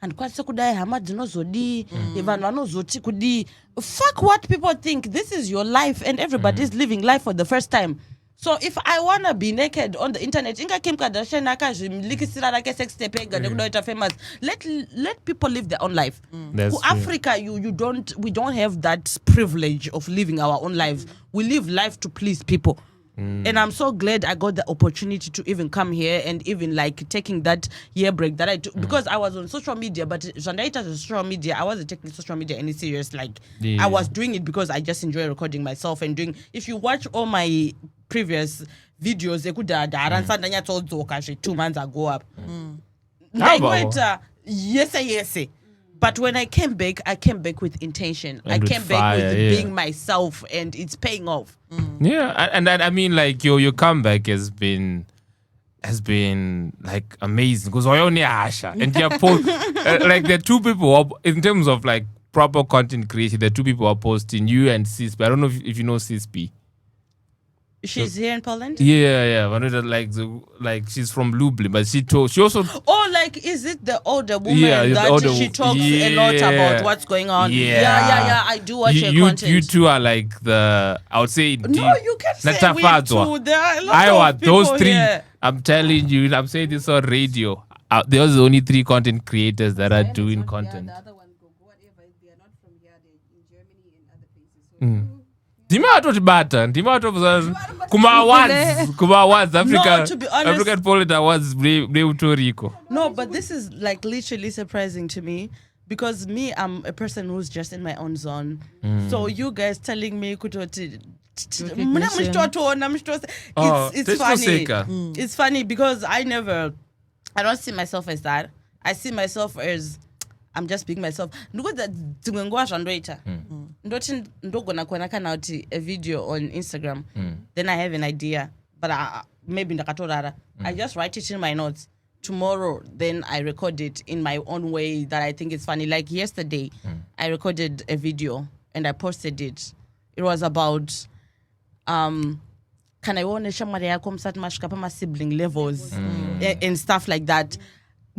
and kwatse kudai hama dzinozodi vanhu vanozoti kudi. Fuck what people think. This is your life and everybody's living life for the first time. So if I wanna be naked on the internet, inga Kim Kardashian akazvimlikisira rake sex tape nekudoita famous. Let people live their own life. That's true. Africa, we don't have that privilege of living our own lives. We live life to please people. And I'm so glad I got the opportunity to even come here and even like taking that year break that I took, because I was on social media, but Zandaita social media, I wasn't taking social media any serious. Like I was doing it because I just enjoy recording myself and doing. If you watch all my previous videos, they could 2 months ago up. Yes. But when I came back with intention. And I with came fire, back with yeah. being myself, and it's paying off. Yeah, and I mean, like your comeback has been like amazing because I only Asha and like there are two people in terms of like proper content creation. There are two people who are posting, you and Cisp. I don't know if you know Cisp. She's here in Poland? Yeah. Like she's from Lublin, but she also. Oh, like is it the older woman The that older she talks a lot about what's going on? Yeah. I do watch her content. You two are like I would say. No, you can't say we two. There are a lot of people those three. here. I'm telling you, I'm saying this on radio. There's only 3 content creators that are doing content. The other one, whatever, they are not from here, they're in Germany and other places. So kuma awards Africa, No, to be honest, African Poland Awards Rico. No, but this is like literally surprising to me, because me, I'm a person who's just in my own zone. So you guys telling me it's funny. It's funny because I don't see myself as that. I see myself as I'm just being myself. A video on Instagram, then I have an idea, but maybe I just write it in my notes. Tomorrow, then I record it in my own way that I think is funny. Like yesterday, I recorded a video and I posted it. It was about can I want to my sibling levels and stuff like that.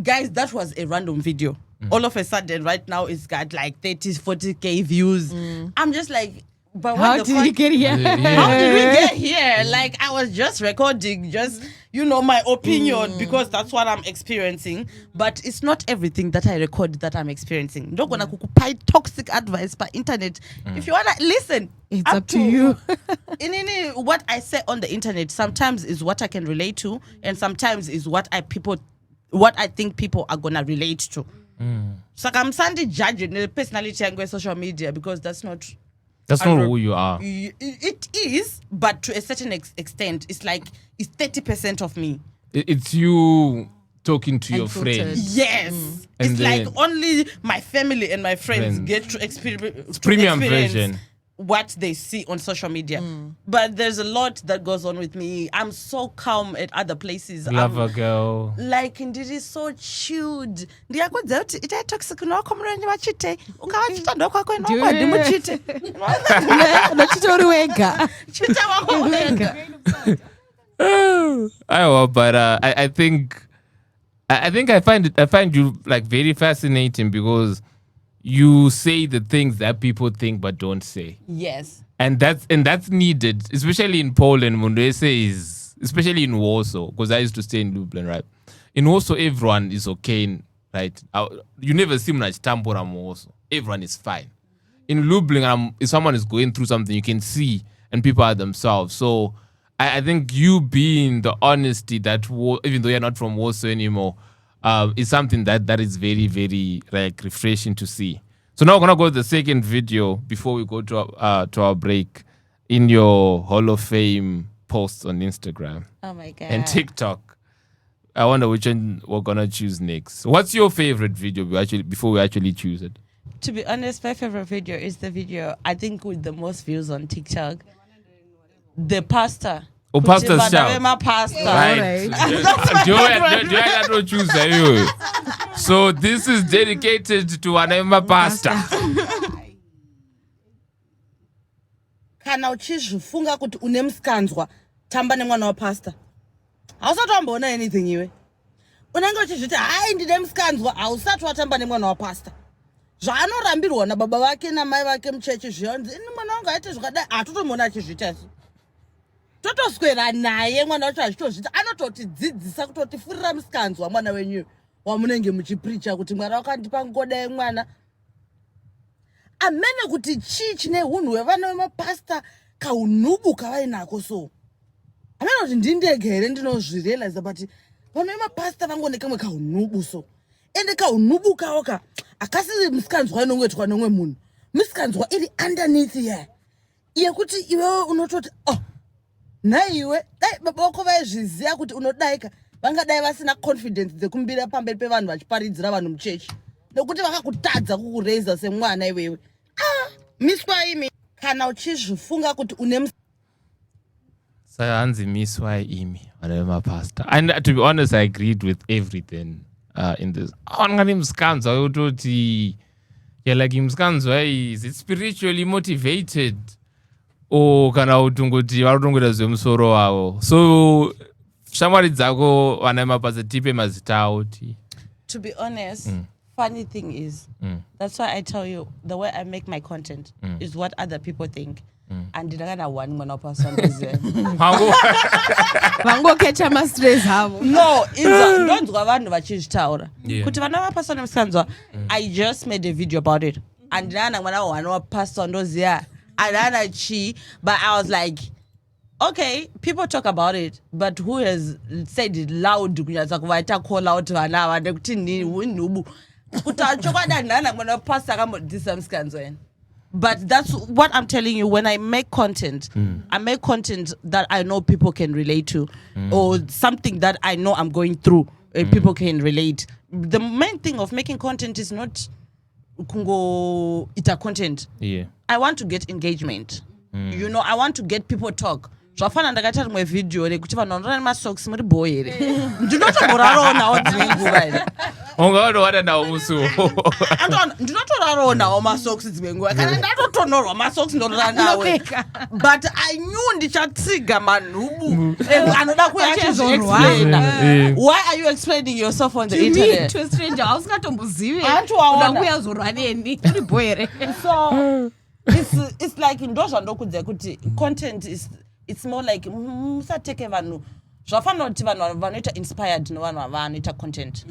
Guys, that was a random video. All of a sudden, right now, it's got like 30, 40K views. I'm just like, But How what did the you fuck? get here? How did we get here? Like, I was just recording, my opinion, because that's what I'm experiencing. But it's not everything that I record that I'm experiencing. Not gonna kukupai toxic advice by internet. If you wanna listen, It's up to you. in what I say on the internet sometimes is what I can relate to, and sometimes is what I think people are gonna relate to. So I'm Sandy judging the personality and social media, because that's not who you are. It is, but to a certain extent, it's 30% of me. It's you talking to your Unfiltered. friends. Yes. And It's then- like only my family and my friends get to experience Premium version. what they see on social media. But there's a lot that goes on with me. I'm so calm at other places. Love I'm, a girl. like it is so chilled. Ndiyakudza kuti ita toxic noko murenje vachite ukavachita ndokwako inokwa ndimuchite Unachita uri wega. chita wako wega. But I think I find you like very fascinating, because you say the things that people think but don't say. Yes. And that's needed, especially in Poland. Mundese is, especially in Warsaw, because I used to stay in Lublin, right? In Warsaw, everyone is okay, right? You never see Mnachitambura Warsaw. Everyone is fine. In Lublin, if someone is going through something, you can see, and people are themselves. So I think you being the honesty that, even though you're not from Warsaw anymore, is something that is very, very like refreshing to see. So now we're gonna go to the second video before we go to our break in your Hall of Fame posts on Instagram Oh my god. and TikTok. I wonder which one we're gonna choose next. What's your favorite video before we actually choose it? To be honest, my favorite video is the video I think with the most views on TikTok. The pastor. Oh, pastor's Kuti shout. vana vemapasta. Right. Do I not choose anyway? So this is dedicated to Anema Pastor. Kana uchizvifunga kuti une musikanzwa tamba nemwana wapasta. Hausati wamboona anything iwe. Unenge uchizviti hai ndine musikanzwa, hausati watamba nemwana wapasta. Zvaanorambirwa nababa vake namai vake muchechi zviyonzi ini mwana wangu aite zvakadai hatotomuona achizviita isu. Totoswera naye mwana wacho achitozviita, anototidzidzisa kutotifurira musikanzwa mwana wenyu wamunenge muchipricha kuti mwari wakandipa ngodai mwana. Amene kuti chii chine hunhu hwevana vemapasta kaunubu kavainako so. Amene kuti ndindege here ndinozvirealize but vana vemapasta vangone kamwe kaunubu so. Ende kaunubu kawoka akasiri musikanzwa inongwetwa nomwe munhu. Musikanzwa iri underneath here. Yekuti iwewe unototi naiwe dai baba vako vaizviziva kuti unodaika vangadai vasina confidence dzekumbira pamberi pevanhu vachiparidzira vanhu muchechi nekuti vakakutadza kukureza semwana iwewe. Miswa imi kana uchizvifunga kuti une Sayanzi miswa imi Anema Pastor. And to be honest, I agreed with everything in this. Ngani mskanzwa utoti like mskanzwa is spiritually motivated. Kana utungoti varutongera zvemusoro wavo. So shamwari dzako Anema Pastor tipe mazita auti. To be honest, funny thing is, that's why I tell you, the way I make my content is what other people think. And ndinakana one mwana wapasta ndize. Vangokecha ma-stress havo. No, ndonzwa vanhu vachizvitaura. Kuti vana vapasta nemusikanzwa, I just made a video about it. And ndinana mwana wana wapasta ndoziya. Anana chi, but I was like, okay, people talk about it, but who has said it loud? Kunyaza kuvaita call out vana vade kuti ni nubu. Kutachokwada ndana mwana wapasta kamodisa musikanzwa. But that's what I'm telling you. When I make content, I make content that I know people can relate to, or something that I know I'm going through, people can relate. The main thing of making content is not kungo ita content. Yeah. I want to get engagement. You know, I want to get people talk. Zvafana ndakaita rimwe video rekuti vanhu vanorana masocks muri boy here. Ndinotomboraronawo dzimwe nguva ere. Ungaona nawo musuwo. Ndinotoraronawo masocks dzimwe nguva. Kana ndatotonorwa masocks ndorora nawe. But I knew ndichatsiga manhubu. Anoda kuyachizorwana. Why are you explaining yourself on the internet? To a stranger, usingatomuzivi. Antu waona. Unakuya zorwa neni. Uri boy here. So It's like ndozva ndokudze kuti content is it's more like musateke vanhu zvafana kuti vanhu vanoita inspired nevanhu vanoita content.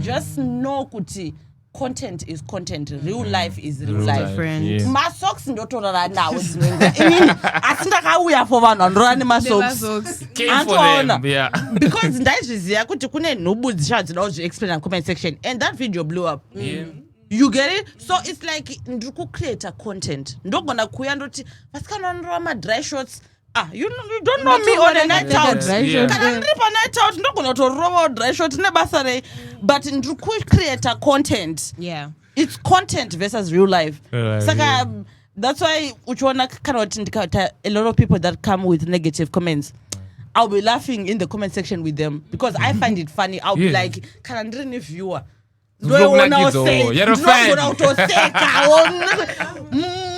Just know kuti content is content, real life is real life. Yeah. Masocks ndotorara nawo dzimwe. Inini asi ndakauya for vanhu vanorara nemasocks. Came for them, yeah. Because ndaizviziva kuti kune nhubu dzichadzida kuzvi-explain in comment section and that video blew up. Yeah. You get it? So it's like ndiri create a content. Ndogona kuya ndoti vasikana vanorova ma-dry shots. You don't know me on a night out. Kana ndiri pa night out ndogona kutorova dry shot nebasa rei. But ndiri create a content. Yeah. It's content versus real life. Saka Yeah. that's why uchiona kana kuti ndikaita a lot of people that come with negative comments. I'll be laughing in the comment section with them because I find it funny. I'll be like, kana ndiri ni viewer. You're a fan.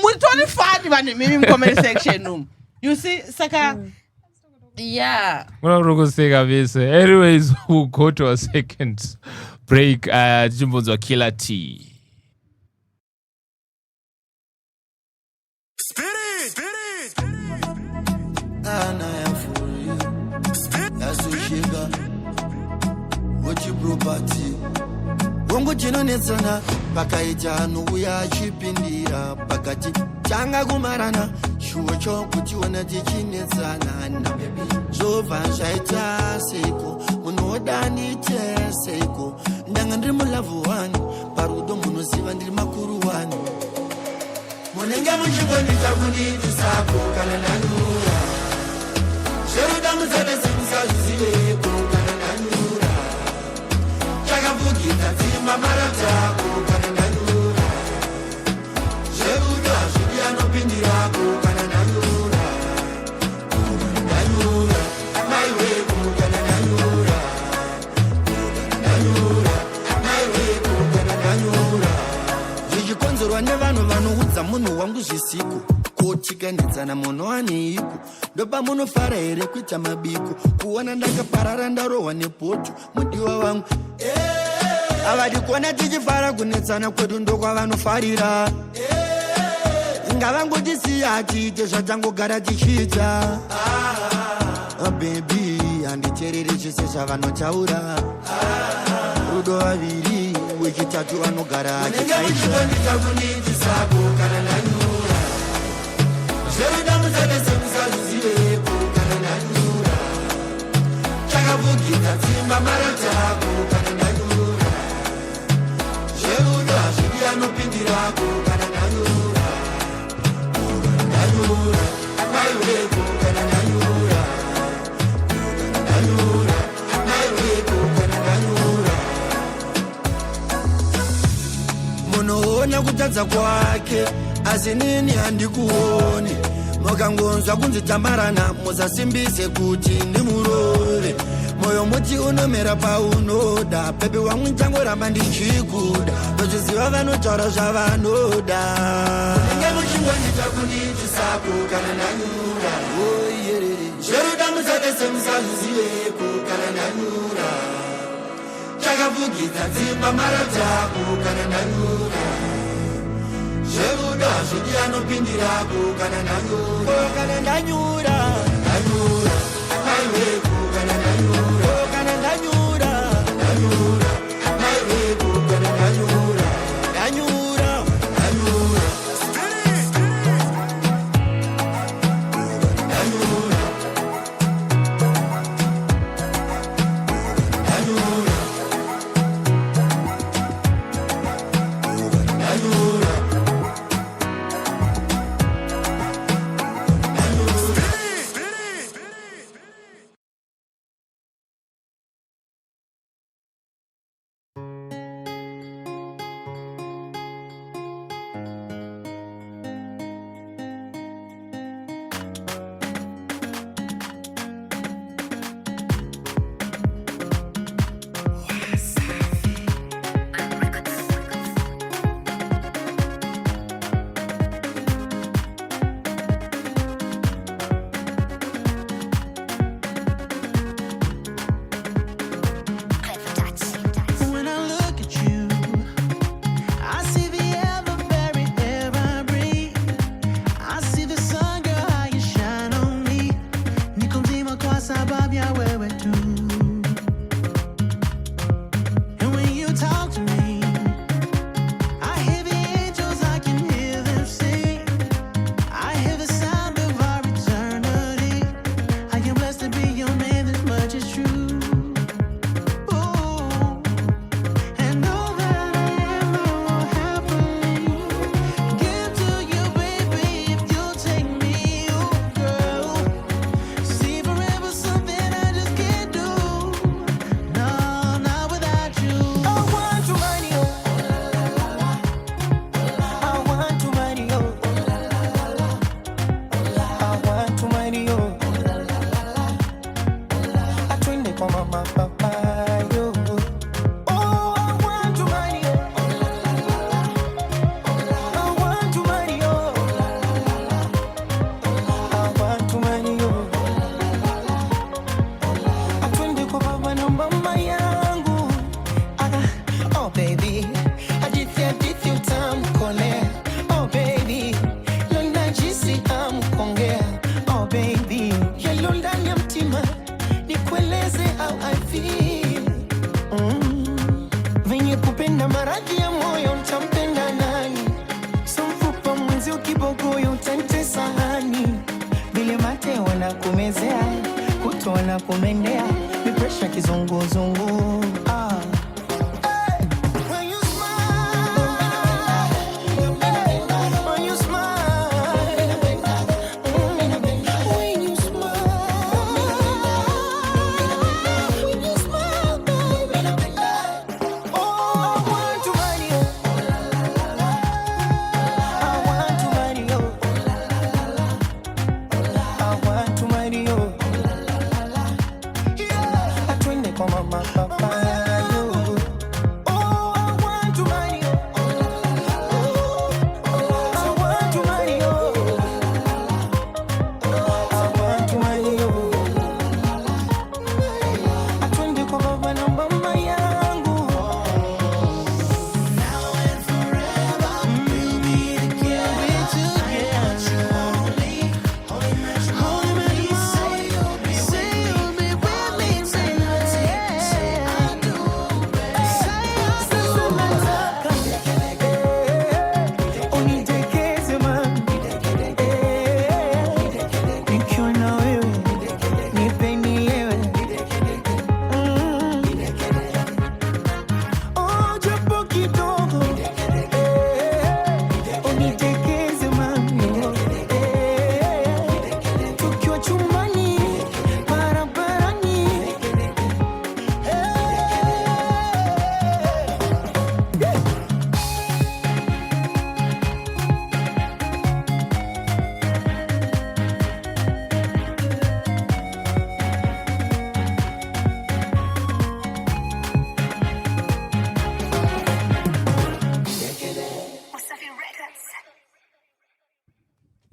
Mutoni funny man in comment section. You see, Saka. Yeah. Anyways, we'll go to a second break. Jimbonzo Killer T. What you property? Wongo chinonetsana pakaita nouya chipindira pakati changa kumarana shuwo chokutiona tichinetsana zvobva zvaita seiko munoda ndite seiko ndanga ndiri mulavhu wani parudo munoziva ndiri makuru wani munenge muchigondita kunditisako kana nanura zveruda musadesimusazviziveko kana nanura chakavugita dzimba maratako kana nanura zveruda zvidi anopindirako kana nanura nanura maiweko kana nanura nanura maiweko kana nanura zvichikonzerwa nevanhu vanoudza munhu wangu zvisiku kotikanitsana munhu aneiko ndopa munofara here kuita mabiko kuona ndakaparara ndarohwa nepoto mudiwa wangu avadi kuona tichifara kunetsana kwedu ndokwavanofarira ngavangotisiya tiite zvatangogara tichiita bebi handiterere chese zvavanotaura rudo vaviri wechitatu vanogara achiaita kana nanyura zveruda musadesemusazviziveko kana nanyura chakavugita dzimba maratako kana nanyura zveruda zvidi anopindirako kana nanyura nanyura maiweko kana nanyura nanyura maiweko kana nanyura munoona kutadza kwake asi nini handikuoni mukangonzwa kunzi tamarana musasimbise kuti ndimurove moyo muti unomera paunoda pepe wamwe ntangoramba ndichikuda ndochiziva vanotaura zvavanoda nenge muchingondita kunditisako kana nanyura zveruda musadese musazviziveko kana nanyura chakavugidza dzimba maratako kana nanyura zveruda zvidi anopindirako kana nanyura kana nanyura nanyura maiweko kana nanyura kana nanyura nanyura maiweko kana nanyura nanyura nanyura nanyura nanyura nanyura na kumezea, kutona kumendea, mi pressure kizunguzungu.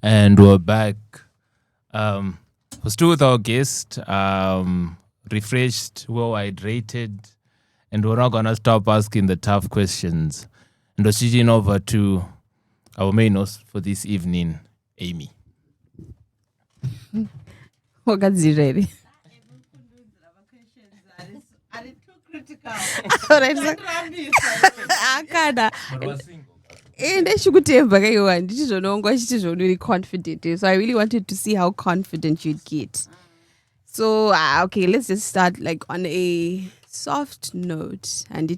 And we're back. We're still with our guest, refreshed, well hydrated, and we're not gonna stop asking the tough questions. And we're switching over to our main host for this evening, Amy. Wakazi ready? Akada. And I should really confident. So I really wanted to see how confident you'd get. So okay, let's just start like on a soft note. And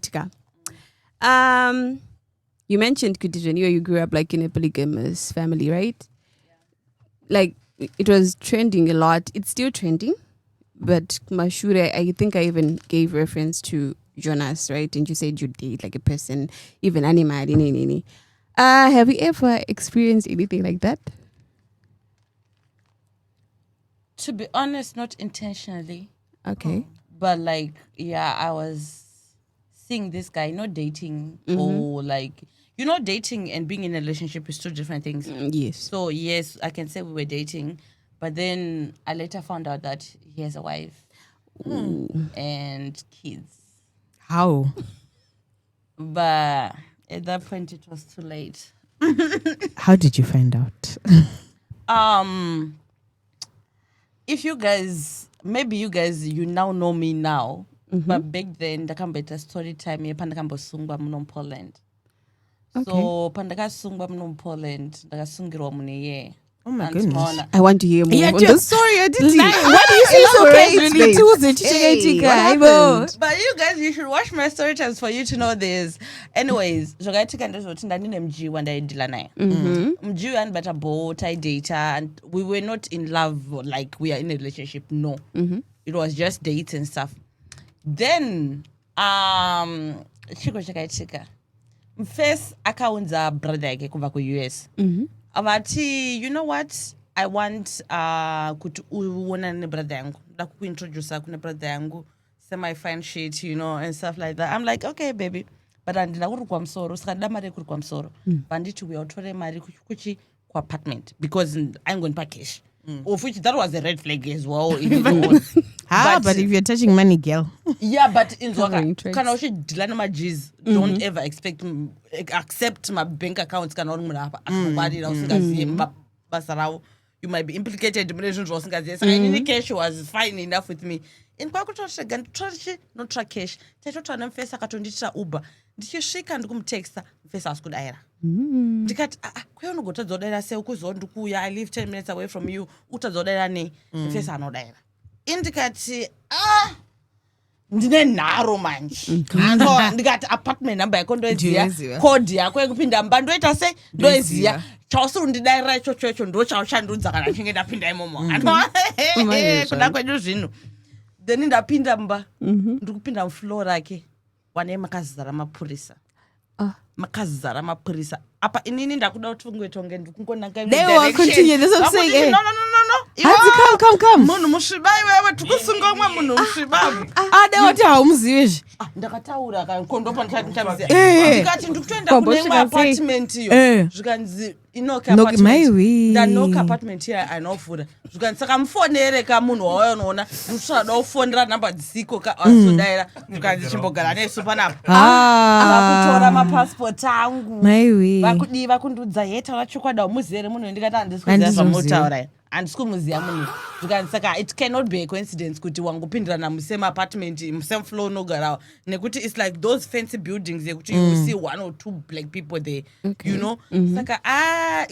you mentioned Kutijan, you grew up like in a polygamous family, right? Like it was trending a lot. It's still trending, but Mashure, I think I even gave reference to Jonas, right? And you said you date like a person, even animal. Have you ever experienced anything like that? To be honest, not intentionally. Okay. But like, yeah, I was seeing this guy, not dating or like, dating and being in a relationship is two different things. Yes. So yes, I can say we were dating, but then I later found out that he has a wife and kids. How? But at that point, it was too late. How did you find out? If you guys, maybe you guys, you now know me now, but back then, the better story time, pandaka sungba munom Poland. Okay. So pandaka sungba munom Poland, daga sungiro muneye. Oh my goodness. I want to hear more. Yeah, sorry, I didn't. What do you say? But you guys, you should watch my story times for you to know this. Anyways, Jogaiti can just MG when I dilana. MG and better boat, I data, and we were not in love like we are in a relationship. No, it was just dates and stuff. Then, chika. First, akaunza brother ke kuva ku US. Avati, you know what? I want kuona ne brother yangu. La kuintroduce kuna brother yangu. Semi-fine shit, and stuff like that. I'm like, okay, baby. But andina kuri kwa msoro. Sikadla mari kuri kwa msoro. Banditu we otore mari kuchi kwa apartment. Because I'm going to package. Of which that was a red flag as well. But if you're touching money, girl. Yeah, but in Zoka, can also dilana my G's. Don't ever accept my bank accounts. Can all nobody else basarao. you might be implicated in relations was ngazesa in any case she was fine enough with me in kwakutoshega nditoshi notra cash taitotana mfesa akatonditira Uber ndichisvika ndikumutexta mfesa asikudaira ndikati kweunogotadzodaira sei ukuzondikuya I live 10 minutes away from you utadzodaira nei mfesa anodaira indikati ndine nharo manje ndikati apartment number yako ndoiziya code yako yekupinda mba ndoita sei ndoiziya chausirundidairira ichocho ndo chaushandudza kana chinge ndapinda imomo kuda kwedu zvino then ndapinda mba ndikupinda mufloor rake wane makazara mapurisa makazara mapurisa apa inini ndakuda kuti ungwetonge ndikungonanga they will continue this I'm saying no come munhu musvibai wewe tikusunga umwe munhu musvibai they want to haumuzivi ndakataura kankondopa ndichamziya ndikati ndikutoenda kune imwe apartment iyo zvikanzi inoke apartment here anovhura zvikanzi saka mufonere kamunhu wauya unoona ndikutoda ufonera namba dzisiko azodaira zvikanzi chimbogara nesu panapa vakutora mapassport angu vakudiva kundudza yetaura chokwadi muzere munhu ndikati handisikuziva zvamutaura handisikumuziya munhu zvikanzi saka it cannot be a coincidence kuti wangopindirana musame apartment musame floor unogarawo nekuti it's like those fancy buildings yekuti you will see 1 or 2 black people there you know saka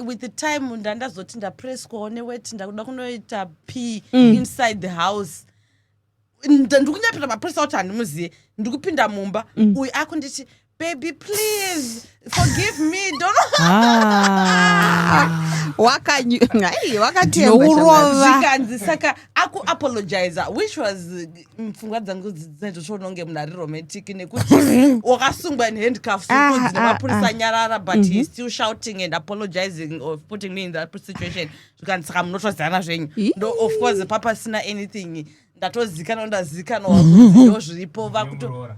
with the time ndandazoti ndapresswawo neweti ndakuda kunoita p inside the house ndikunyapita mapresa kuti handimuziye ndikupinda mumba uyu akunditi baby please forgive me zvikanzi saka akuapologiza which was pfungwa dzangu dzaizotononge munhu ari romantic nekuti wakasungwa in handcuffs ukunzi nemapurisa nyarara but he's still shouting and apologizing of putting me in that situation zvikanzi saka munotozana zvenyu of course papa sina anything ndatozikana ndazikana wakuzivo zviripo vakuto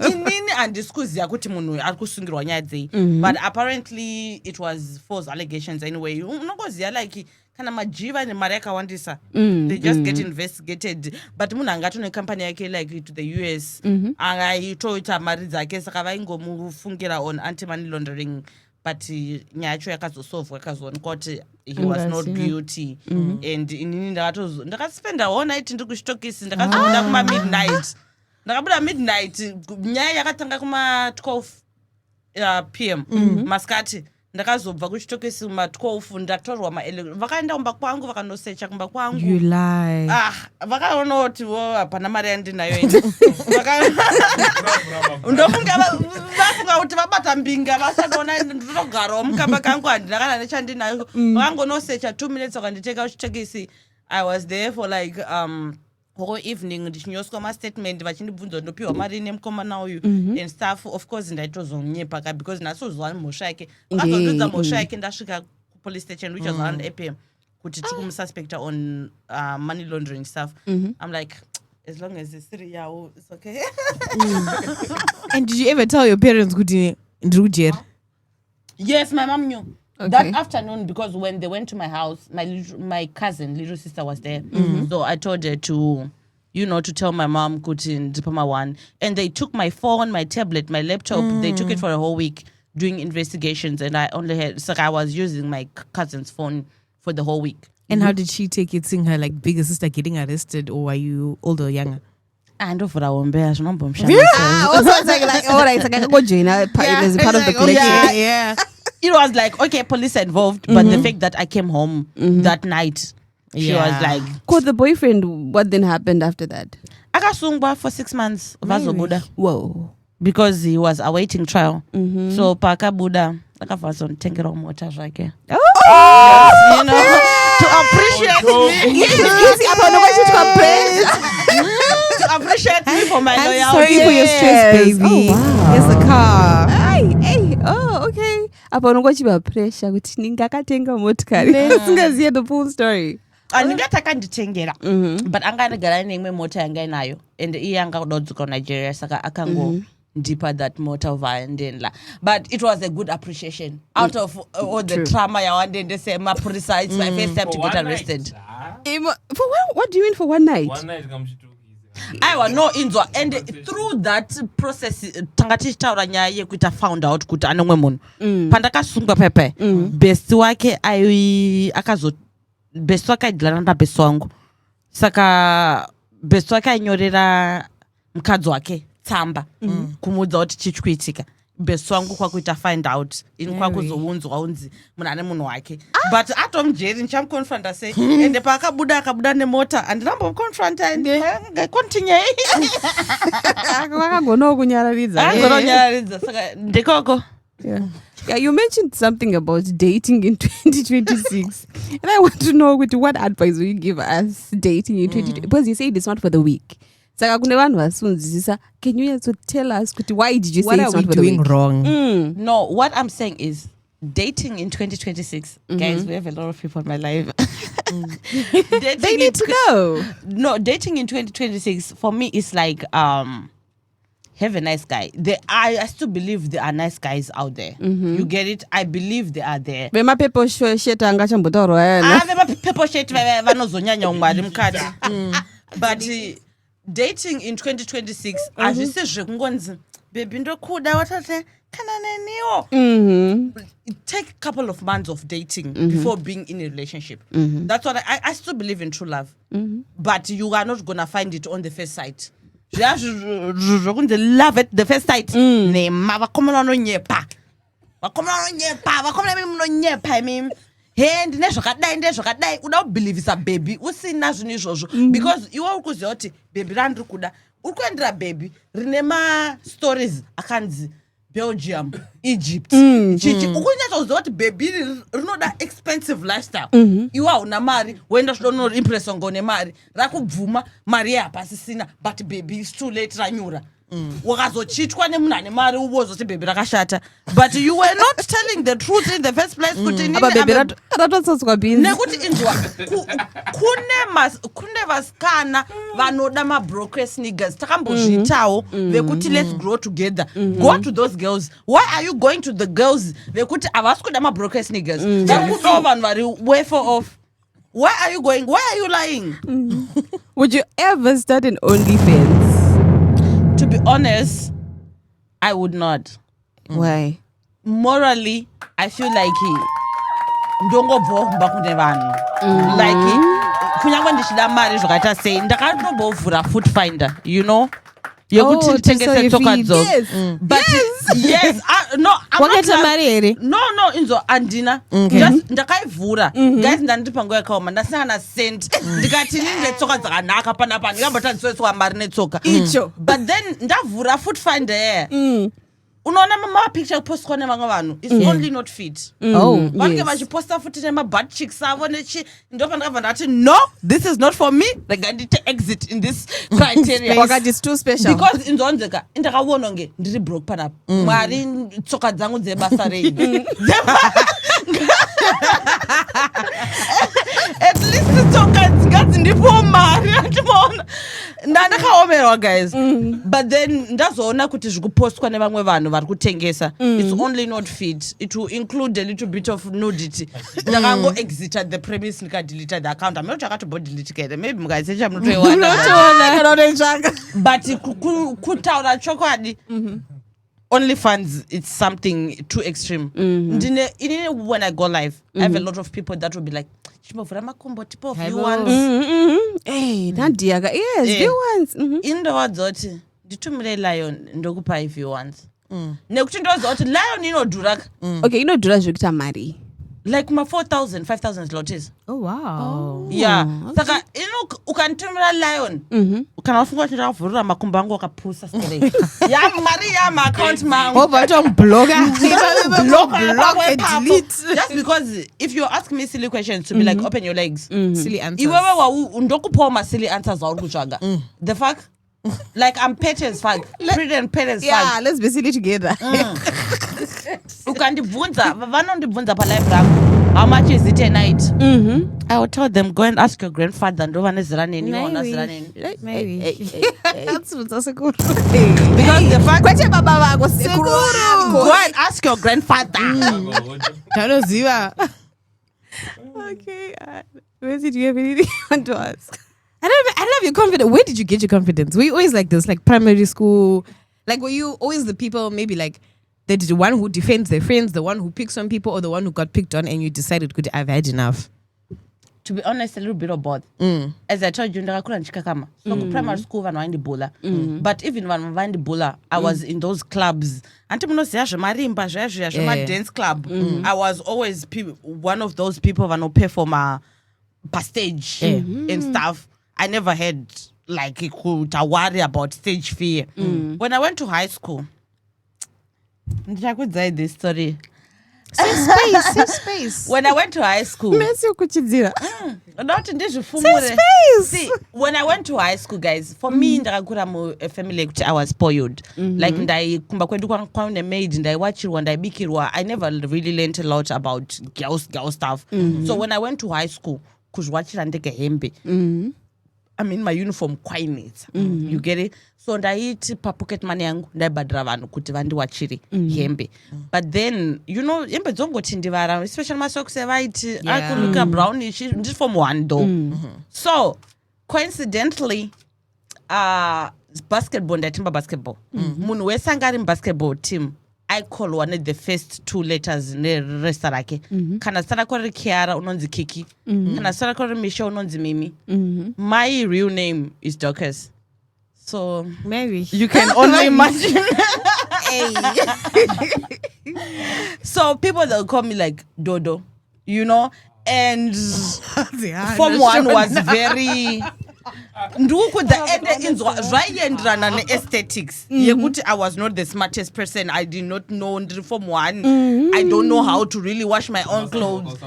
inini handisikuziva kuti munhu ari kusungirwa nyaya dzei but apparently it was false allegations anyway unongoziva like kana majiva nemari yakawandisa they just get investigated but munhu angati nekambani yake like to the US angaitoita mari dzake saka vaingomufungira on anti-money laundering but nyaya yacho yakazosovwa yakazoonekwa kuti he was not guilty and inini ndakaspenda all night ndiri kuchitokisi ndakazobuda kuma midnight nyaya yakatanga kuma 12 PM masikati ndakazobva kuchitokisi kuma 12 ndatorwa vakaenda kumba kwangu vakanosecha kumba kwangu you lie vakaona kuti hapana mari yandinayo ine ndofunga vafunga kuti vabata mbinga vasatoona ndinogarawo mukamba kangu handina kana nechandinayo vakangonosecha 2 minutes vakanditeka kuchitokisi I was there for like whole evening ndichinyoswa mastatement vachindibvunza ndopiwa mari nemukomana uyu and stuff of course ndaitozonyepa because nasozwa mhosva yake vakazondudza mhosva yake ndasvika kupolice station which was around 8 PM kuti tikumususpecta on money laundering stuff I'm like as long as it's 3 yawo it's okay and did you ever tell your parents kuti ndiri kujera yes my mom knew that afternoon because when they went to my house my cousin little sister was there so I told her to to tell my mom kuti ndipama one and they took my phone my tablet my laptop they took it for a whole week doing investigations and I only had so I was using my cousin's phone for the whole week. And how did she take it, seeing her like bigger sister getting arrested, or are you older or younger? And for our own bears, no bomb. Also, like all right, like go join as part of the collection. Yeah. It was like okay, police involved, but the fact that I came home that night, she was like. Called the boyfriend. What then happened after that? I got sungba for 6 months. Vazobuda. Whoa. Because he was awaiting trial. So Paka Buddha, like a person, take it on water, right? Oh, to appreciate me. To appreciate me for my loyalty. Sorry for your stress, baby. Oh, wow. Here's the car. Hey. Oh, okay. Apanongochiba pressure kuti ningakatenga motikari. Singaziye the full story. Ndingataka nditengera but anganigara neimwe mota yanga inayo and iye anga kudodzuka Nigeria saka akango ndipa that motor vaendela but it was a good appreciation out of all the trauma yawandende sema precise it's my first time to get arrested. For what do you mean for one night? One night comes to aiwa no inzwa and through that process tanga tichitaura nyaya yekuita found out kuti ane mwe munhu pandakasungwa pepe best wake best wake aidilana nabest wangu saka best wake ainyorera mukadzi wake tsamba kumuudza kuti chichi kuitika best wangu kwakuita find out ini kwakuzounzwa unzi munhu ane munhu wake but atomujeri ndichamuconfronta sei ende paakabuda nemota handinambomuconfronta continue akagonawo kunyararidza saka ndikoko. Yeah, you mentioned something about dating in 2026. And I want to know what advice will you give us dating in 2026? Because you said it's not for the week. So can you also tell us why did you say it's not for the week? What are we doing wrong? No, what I'm saying is dating in 2026. Guys, we have a lot of people in my life. They need to know. No, dating in 2026 for me is like have a nice guy. I still believe there are nice guys out there. You get it? I believe they are there. Vema pepo shit angachambotoro vema pepo shit vanozonyanya ungwari mukati. But dating in 2026 azvisi zvekungonzi baby ndokuda watate kana neniwo. Take a couple of months of dating before being in a relationship. That's what I still believe in true love. But you are not gonna find it on the first sight. Love at the first sight. Nema vakomela nonyepa mimi hand nezvakadai uda kubelievisa baby usina zvinhu izvozvo because iwe uri kuziva kuti baby randiri kuda uri kuendera baby rine mastories akanzi Belgium, Egypt. Chichi ukunyatsokuziva kuti baby rinoda expensive lifestyle. Iwe hauna mari woenda zvodono impress ngone mari rakubvuma mari yapasisina but baby is too late ranyura. Wakazochitwa nemunhu ane mari ubozoti baby rakashata but you were not telling the truth in the first place kuti baby ratotsotswa busy nekuti inzwa kune vasikana vanoda mabrokers niggas takambozviitawo vekuti let's grow together. Go to those girls. Why are you going to the girls vekuti havasi kuda mabrokers niggas? Vakudawo vanhu vari way for off. Why are you going? Why are you lying? Would you ever start an OnlyFans? To be honest, I would not. Why? Morally, I feel like ndongobva kune vanhu like kunyangwe ndichida mari zvakaita sei ndakatombovhura foot finder, you know, yekuti nditengese tsoka dzo. But yes, no, wakaita mari here? No, inzo andina. Just ndakaivhura. Guys ndandiri panguva yakaoma ndasina na cent. Ndikati ndine tsoka dzakanaka panapa ndingambotadziswa mari netsoka. Icho. But then ndavhura foot finder. Unoona mapicture postwa nevamwe vanhu is only not fit. Vange vachiposta futi nemabutt cheeks avo nechi ndopandakabva ndati no, this is not for me. Like ndite exit in this criteria. Wakati it's too special. Because inzonzeka ndakaona nge ndiri broke panapa. Mwari tsoka dzangu dzebasa renyu. At least tsoka dzingadzi ndipo mari atimaona. Ndakaomerwa guys. But then ndazoona kuti zvikupostwa nevamwe vanhu vari kutengesa it's only not fit. It will include a little bit of nudity. Ndakango exit the premise ndikadelete the account. I'm not delete it. Maybe mukasecha munotoiwana. But kutaura chokwadi OnlyFans, it's something too extreme. When I go live, I have a lot of people that will be like, hey, Nadiaga, yes, viewers. In the words, nditumire lion ndokupa if you want. Nekuti ndozokuti lion inodhura. Okay, inodhura zvekuita mari. Like 4,000, 5,000 zlotys. Oh wow. Yeah. Saka ukantumira lion. Kana wafunga kuti ndavhurira makumbo angu akapusa straight. Ya mari ya my account mangu. Block and delete. Just because if you ask me silly questions to be like open your legs. Silly answers. Iwewe ndokupa ma silly answers auri kutsvaga. The fuck? Like I'm pet as fuck. Pretty and pet as fuck. Yeah, let's be silly together. Ukandibvunza vanondibvunza palive rangu how much is it a night. I will tell them go and ask your grandfather ndo vanezira neni vaona zira neni. That's sekuru. Because the fact kwete baba vako sekuru. Go and ask your grandfather. Tanoziva. Okay, Rosie, do you have anything you want to ask? I love your confidence. Where did you get your confidence? Were you always like this, like primary school? Like, were you always the people, maybe like the one who defends their friends, the one who picks on people, or the one who got picked on and you decided, good, I've had enough? To be honest, a little bit of both. As I told you, ndakakura ndichikakama. So primary school vanhu vaindibula. But even vanhu vaindibula, I was in those clubs. Anti munoziva zvemarimba zvaizvo zvema-dance club. I was always one of those people vanoperforma per stage and stuff. I never had like a worry about stage fear. When I went to high school, ndichakudzai this story. Safe space. When I went to high school, see, when I went to high school, guys, for me, ndakakura a family I was spoiled. Like kumba kwedu kwa maid, ndaiwachirwa, ndaibikirwa. I never really learned a lot about girl stuff. So when I went to high school, kuzwachira ndeke hembe. I'm in my uniform quite you get it? So ndaiti pa pocket money yangu ndaibhadhira vanhu kuti vandiwachire hembe. But then, you know, hembe dzongoti ndivara, especially masocks evaiti akuruka brownish, ndiri form 1 though. So, coincidentally, basketball, ndatimba basketball. Munhu wese anga ari basketball team, I call one of the first 2 letters neresta rake. Kana sara kori Kiara unonzi Kiki. Kana sara kori Misha unonzi Mimi. My real name is Dorcas. So Mary, you can only imagine. So people they'll call me like Dodo, you know, and Form 1 was very nduku the end in zvayenderana ne-aesthetics yekuti I was not the smartest person. I did not know Form 1. I don't know how to really wash my own clothes.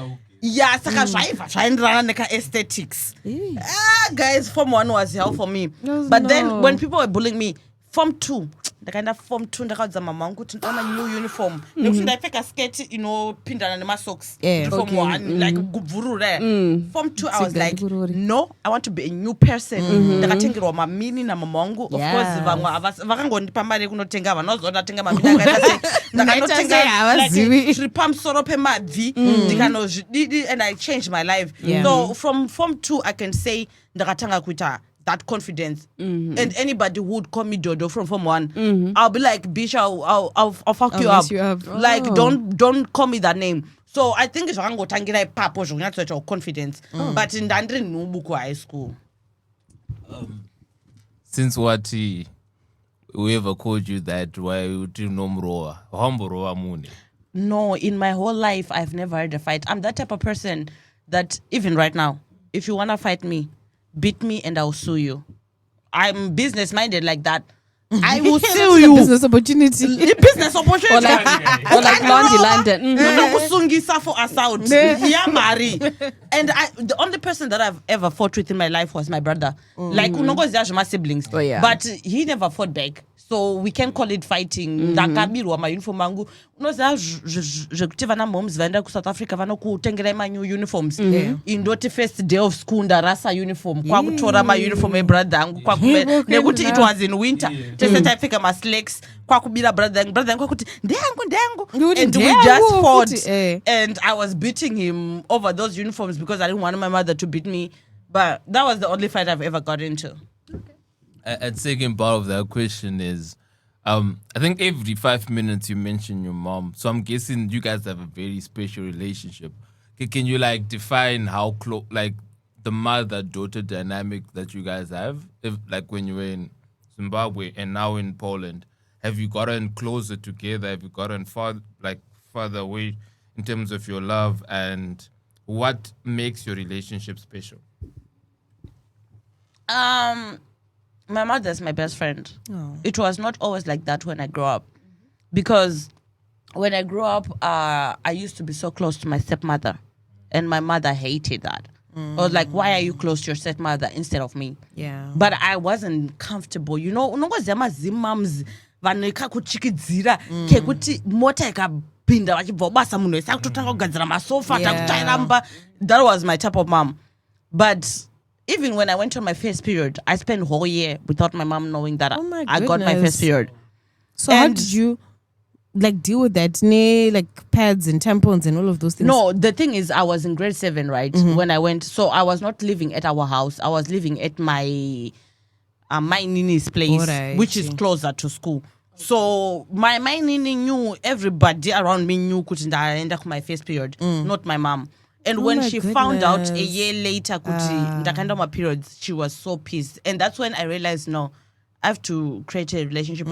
Yeah, saka zvayenderana neka-aesthetics. Guys, Form 1 was hell for me. But then when people were bullying me, Form 2, the kind of Form 2 ndakaudza mama wangu kuti ndona new uniform nekuti ndaipfeka sketi inopindana nemasocks. Form 1 like gubvurure. Form 2 I was like, no, I want to be a new person. Ndakatengerwa mamini na mama wangu. Of course vamwe vakangondipa mari yekunotenga vanozoda ndatenga mamini ndakanotenga like tripam soro pemabvi ndikanozvididi, and I changed my life. So from Form 2 I can say ndakatanga kuita that confidence. And anybody who would call me Dodo from Form 1, I'll be like, bitch, I'll fuck you up. Like, don't call me that name. So I think it's tangira papo zvokunyatsoita confidence. But in Dandri Nubuku High School. Since what whoever called you that, why would you know Mroa Mune? No, in my whole life I've never had a fight. I'm that type of person that even right now, if you wanna fight me, beat me and I'll sue you. I'm business minded like that. I will sue you. Business opportunity. Business opportunity. Or like Blondie London. For assault. Yeah, Mari. And the only person that I've ever fought with in my life was my brother. Like my siblings. But he never fought back. So we can call it fighting. Ndakabirwa my uniform mangu. Unoza zvekuti vana moms vaenda ku South Africa vanokutengera my new uniforms. Indoti first day of school ndarasa uniform. Kwakutora my uniform brother angu nekuti it was in winter. Tese taipfeka my slacks. Kwakubira brother yangu kwakuti ndeyangu. And we just fought. And I was beating him over those uniforms because I didn't want my mother to beat me. But that was the only fight I've ever got into. And second part of that question is, I think every 5 minutes you mention your mom. So I'm guessing you guys have a very special relationship. Can you like define how close, like the mother-daughter dynamic that you guys have? If like when you were in Zimbabwe and now in Poland, have you gotten closer together? Have you gotten further away in terms of your love? And what makes your relationship special? My mother's my best friend. It was not always like that when I grew up. Because when I grew up, I used to be so close to my stepmother. And my mother hated that. I was like, why are you close to your stepmother instead of me? Yeah. But I wasn't comfortable. You know, unongozema zimams vaneka kuchikidzira kekuti mota ikapinda vachibva basa munhu wese akutotanga kugadzira masofa takutairamba. That was my type of mom. But even when I went on my first period, I spent a whole year without my mom knowing that I got my first period. So how did you like deal with that? Like pads and tampons and all of those things. No, the thing is, I was in grade 7, right? When I went, so I was not living at our house. I was living at my nini's place, Alright, which is closer to school. So my nini knew, everybody around me knew kuti ndaenda ku my first period, not my mom. And when my she found out a goodness. year later kuti ndakaenda my periods, she was so pissed. And that's when I realized, no, I have to create a relationship.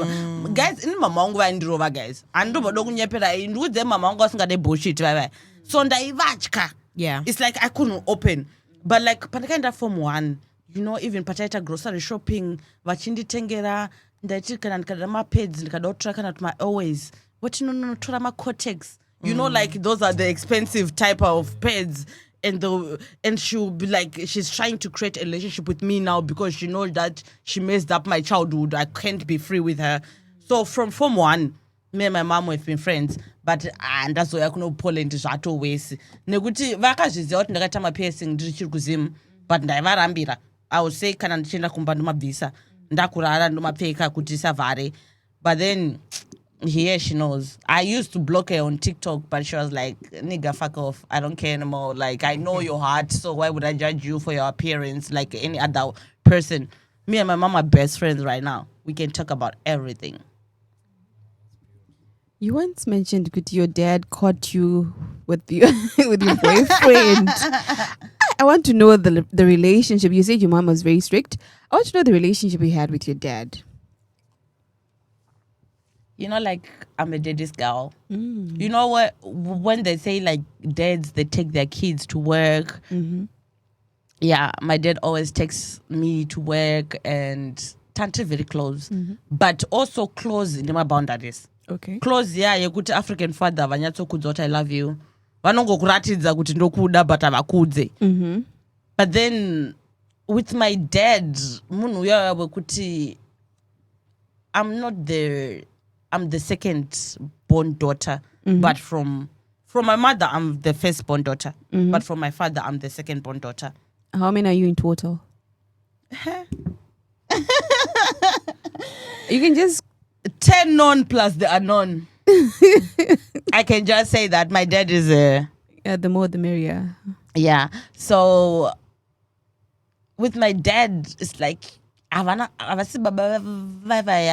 Guys, in mama wangu vaindirova guys. Andobodo kunyepera ndudze mama wangu asingade bullshit bye. So ndaivachka. Yeah. It's like I couldn't open. But like pandakaenda form 1, you know, even pataita grocery shopping, vachinditengera ndati kana ndikada ma pads ndikada kana to my always. What no tora ma cortex. You know, like those are the expensive type of pads. And she'll be like, she's trying to create a relationship with me now because she knows that she messed up my childhood. I can't be free with her. So from form 1, me and my mom have been friends. But and that's why I couldn't pull into zvato ways. Nekuti vakazviziva kuti ndakaita mapiercing ndichiri kuzimu, but ndaivarambira. I would say kana ndichienda kumba ndomabvisa, ndakurara ndomapfeka kuti isavhare. But then here she knows. I used to block her on TikTok, but she was like, nigga, fuck off. I don't care anymore. Like, I know your heart, so why would I judge you for your appearance like any other person? Me and my mom are best friends right now. We can talk about everything. You once mentioned that your dad caught you with your with your boyfriend. I want to know the relationship. You said your mom was very strict. I want to know the relationship you had with your dad. You know, like, I'm a daddy's girl. You know what? When they say, like, dads, they take their kids to work. Yeah, my dad always takes me to work and tante very close. But also close in my boundaries. Okay. Close, yeah, yekuti African father, vanyatso kudza kuti I love you. Vanongokuratidza kuti ndokuda, but avakudze. But then, with my dad, munhu uya wekuti, I'm the second born daughter, but from my mother, I'm the first born daughter. But from my father, I'm the second born daughter. How many are you in total? You can just 10 known plus the unknown. I can just say that my dad is the more the merrier. Yeah. So with my dad, it's like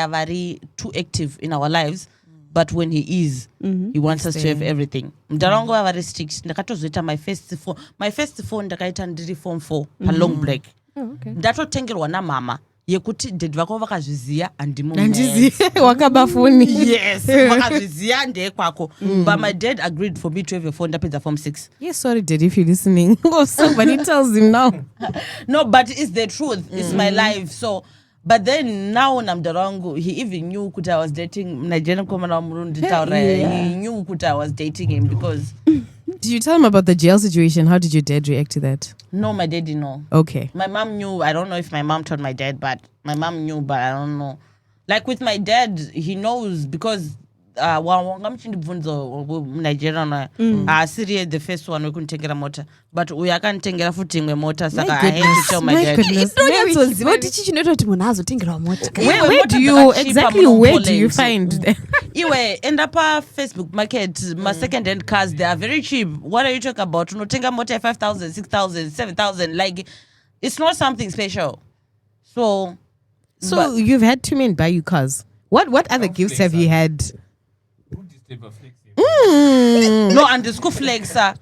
very too active in our lives, but when he is, he wants us to have everything. Ndarongo very strict. Ndakatozoita my first phone ndakaita ndiri form 4 pa long break. Okay. Ndatotengerwa na mama yekuti dad vako vakazviziya andimo wakabafuni. Yes, vakazviziya ndekwako. But my dad agreed for me to have a phone ndapedza form 6. Yes, sorry dad if you're listening. Somebody tells him now. No, but it's the truth. It's my life. So, but then now when I'm Darangu, he even knew that I was dating Nigerian Komana Murundi Taure. He knew that I was dating him because. Did you tell him about the jail situation? How did your dad react to that? No, my dad didn't know. Okay. My mom knew. I don't know if my mom told my dad, but my mom knew, but I don't know. Like with my dad, he knows because wangamchindibvunzo Nigerian Syria the first one we couldn't take a motor, but we can't take a footing with motor. So I had to tell my dad. What did you know to Monazo think about motor? Where do you exactly? Where do you find them? Anyway, end up a Facebook market, my second-hand cars, they are very cheap. What are you talking about? No, take a motor 5,000, 6,000, 7,000. Like, it's not something special. So you've had two men buy you cars. What other gifts have you had? No, and the school flex. Like,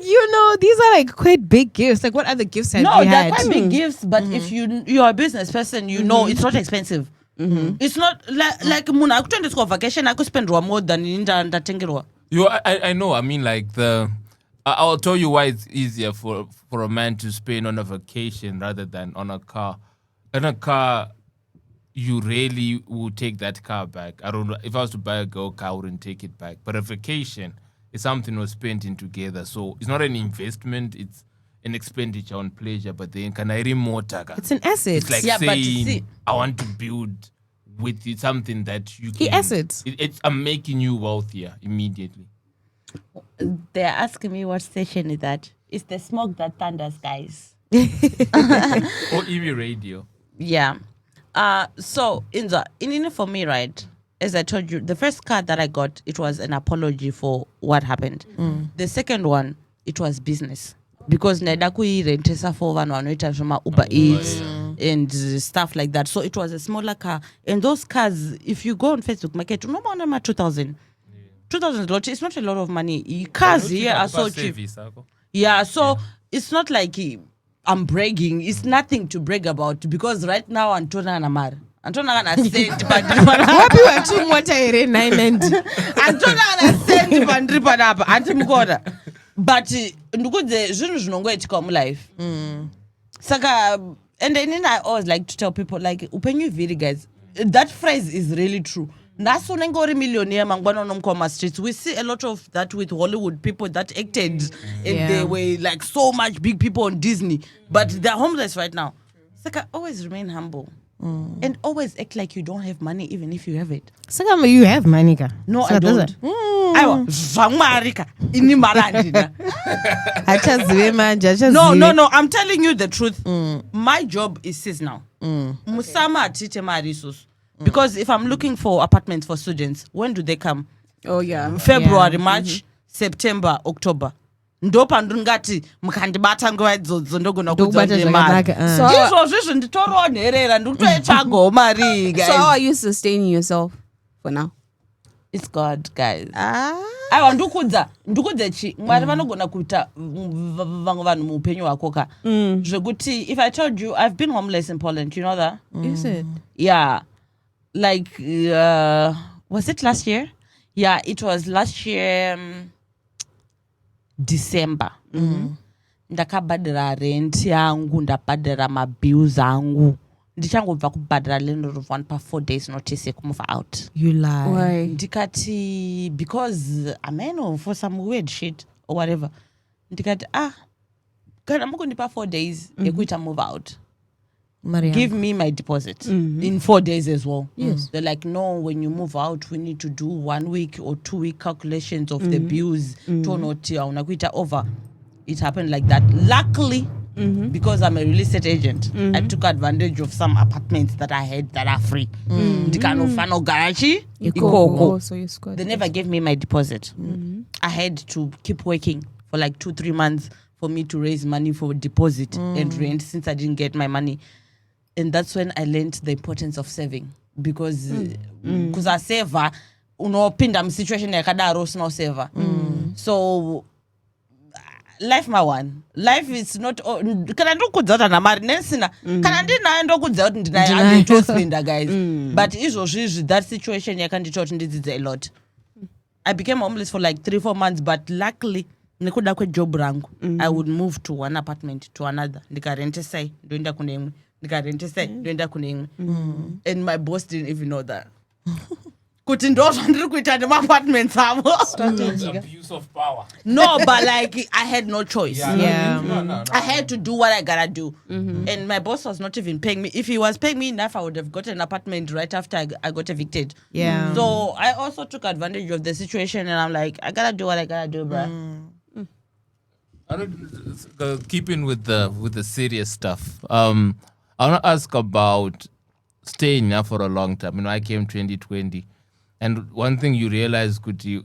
you know, these are like quite big gifts. Like, what other gifts have you had? No, they're quite big gifts, but if you're a business person, you know it's not expensive. It's not like Muna. I could go vacation. I could spend more than in the I know. I mean, like I'll tell you why it's easier for a man to spend on a vacation rather than on a car. In a car, you really would take that car back. I don't know. If I was to buy a girl car, I wouldn't take it back. But a vacation is something we're spending together. So it's not an investment. It's an expenditure on pleasure. But then can I remote? It's an asset. It's like saying, I want to build with it something that you can. Assets. I'm making you wealthier immediately. They're asking me what station is that. It's the smoke that thunders, guys. Or IMI Radio. Yeah. So in for me, right? As I told you, the first card that I got, it was an apology for what happened. The second one, it was business. Because Nedakui rentesa for one Uber Eats and stuff like that. So it was a smaller car. And those cars, if you go on Facebook market, no more than 2,000. 2,000 lot, it's not a lot of money. Cars here are so cheap. Yeah, so it's not like I'm bragging. It's nothing to brag about because right now Antona Namar. Antona gonna send Wapi watu mwata ere 990. Antona gonna send bandripa napa. Antimukora. But ndukuze zvinhu zvinongoitika life. Saka and then I always like to tell people like upenyu viri guys. That phrase is really true. Naso nengori millionaire mangwana nomkoma streets. We see a lot of that with Hollywood people that acted and they were like so much big people on Disney, but they're homeless right now. Saka always remain humble. And always act like you don't have money even if you have it. Saka you have money ka? No, I don't. Aiwa, zvamarika ini marandina. No, I'm telling you the truth. My job is seasonal. Musama atite marisus. Because if I'm looking for apartments for students, when do they come? Oh yeah. February, March, September, October. Ndopa ndungati mukandibata nguva idzodzo ndogona kudzona mari. So izvozvo nditoronerera ndikutoetsvago mari guys. So how are you sustaining yourself for now? It's God, guys. Aiwa ndukudze chi mwari vanogona kuita vamwe vanhu muupenyu hwako ka zvekuti if I told you I've been homeless in Poland, you know that? Is it? Yeah. Like was it last year? Yeah, it was last year December. Ndakabhadhara rent yangu, ndabhadhara mabills angu. Ndichangobva kubhadhara landlord of 1 per 4 days notice yekumove out. You lie. Why? Ndikati because I know for some weird shit or whatever. Ndikati kana mukundipa 4 days yekuita move out. Mariam. Give me my deposit in 4 days as well. Yes. They're like, no, when you move out, we need to do 1 week or 2 week calculations of the bills. Over. It happened like that. Luckily, because I'm a real estate agent, I took advantage of some apartments that I had that are free. So you scored. They never gave me my deposit. I had to keep working for like 2-3 months for me to raise money for deposit and rent since I didn't get my money. And that's when I learned the importance of saving. Because I save, unopinda situation yakadaro sino save. So life my one. Life is not kana ndokudzata na mari nesina. Kana ndina ndokudza kuti ndina to spend guys. But izvozvi that situation yakanditaught ndidzidza a lot. I became homeless for like 3-4 months, but luckily nekuda kwe job rangu I would move to one apartment to another. Ndikarente sai ndoenda kune imwe. And my boss didn't even know that. Kuti ndo zvandiri kuita nemapartments avo. Abuse of power. No, but like I had no choice. No. I had to do what I gotta do. And my boss was not even paying me. If he was paying me enough, I would have gotten an apartment right after I got evicted. Yeah. So I also took advantage of the situation and I'm like, I gotta do what I gotta do, bruh. Keeping with the serious stuff. I want to ask about staying here for a long time. I came 2020. And one thing you realize,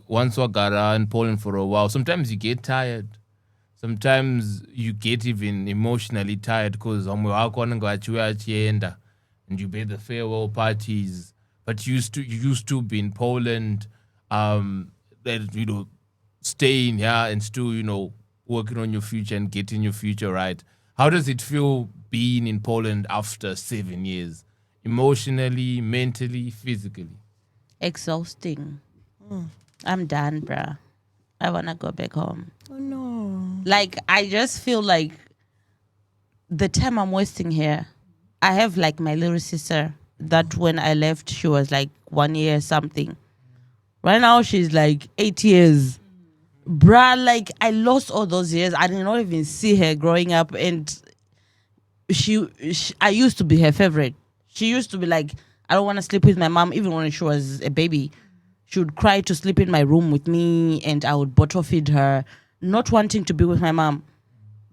once you got in Poland for a while, sometimes you get tired. Sometimes you get even emotionally tired because and you pay the farewell parties. But you used to be in Poland, staying here and still, working on your future and getting your future right. How does it feel being in Poland after 7 years? Emotionally, mentally, physically? Exhausting. I'm done, bruh. I want to go back home. Oh, no. Like, I just feel like the time I'm wasting here, I have like my little sister that when I left, she was like 1 year something. Right now, she's like 8 years. Bruh, like, I lost all those years. I did not even see her growing up. And I used to be her favorite. She used to be like, I don't want to sleep with my mom, even when she was a baby. She would cry to sleep in my room with me, and I would bottle feed her, not wanting to be with my mom.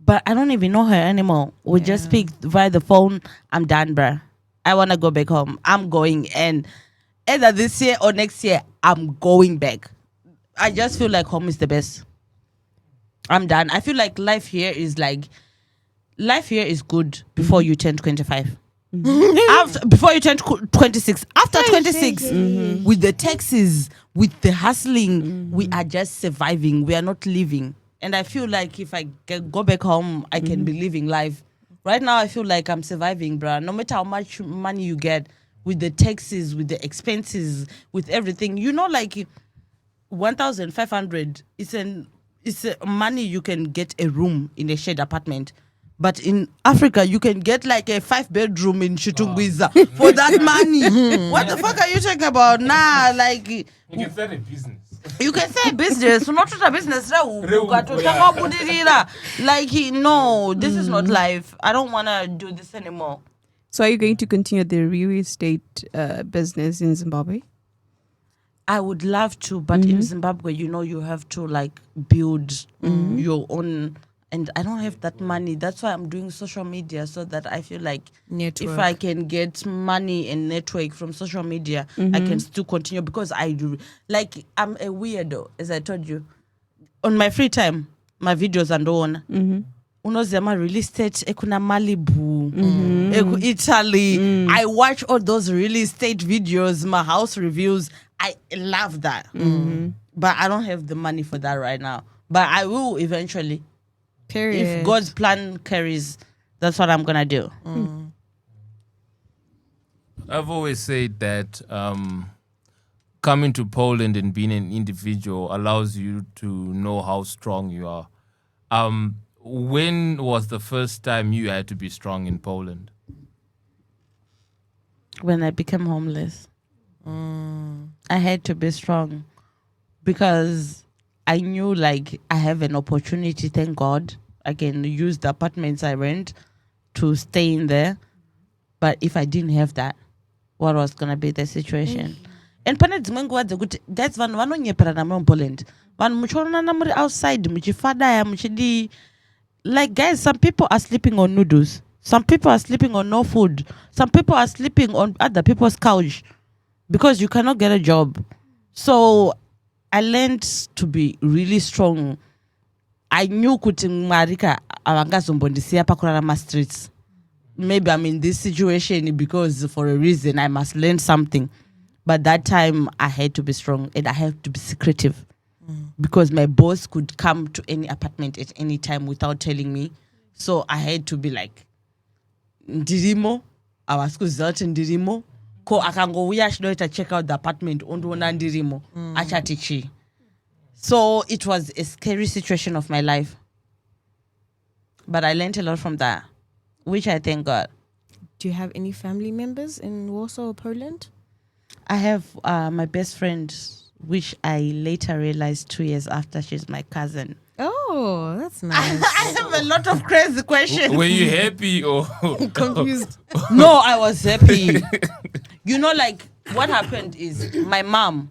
But I don't even know her anymore. We just speak via the phone. I'm done, bruh. I want to go back home. I'm going. And either this year or next year, I'm going back. I just feel like home is the best. I'm done. I feel like life here is good before you turn 25. Before you turn 26. After 26, with the taxes, with the hustling, we are just surviving. We are not living. And I feel like if I go back home, I can be living life. Right now, I feel like I'm surviving, bruh. No matter how much money you get, with the taxes, with the expenses, with everything, like 1,500. It's a money you can get a room in a shared apartment. But in Africa, you can get like a 5-bedroom in Chitungwiza for that money. What the fuck are you talking about? Nah, like... You can start a business. You can say business. Not a business. Like, no, this is not life. I don't want to do this anymore. So are you going to continue the real estate business in Zimbabwe? I would love to, but in Zimbabwe, you have to like build your own... And I don't have that money. That's why I'm doing social media, so that I feel like if I can get money and network from social media, I can still continue, because I do. Like, I'm a weirdo, as I told you. On my free time, my videos and on. Unozema real estate, ekuna Malibu, eku Italy. I watch all those real estate videos, my house reviews. I love that. But I don't have the money for that right now. But I will eventually. Period. If God's plan carries, that's what I'm gonna do. I've always said that coming to Poland and being an individual allows you to know how strong you are. When was the first time you had to be strong in Poland? When I became homeless, I had to be strong, because I knew like I have an opportunity, thank God. I can use the apartments I rent to stay in there. But if I didn't have that, what was going to be the situation? And that's one in Poland. One outside, like, guys, some people are sleeping on noodles. Some people are sleeping on no food. Some people are sleeping on other people's couch because you cannot get a job. So I learned to be really strong. I knew kuti Marika avangazombondisiya pakurarama streets. Maybe I'm in this situation because for a reason I must learn something. But that time I had to be strong and I had to be secretive. Because my boss could come to any apartment at any time without telling me. So I had to be like, Ndirimo, I was out in Ndirimo. Ko akango uyashinoita check out the apartment ondoona Ndirimo achatichi. So it was a scary situation of my life. But I learned a lot from that, which I thank God. Do you have any family members in Warsaw or Poland? I have my best friend, which I later realized 2 years after she's my cousin. Oh, that's nice. I have a lot of crazy questions. Were you happy or confused? No, I was happy. Like what happened is my mom,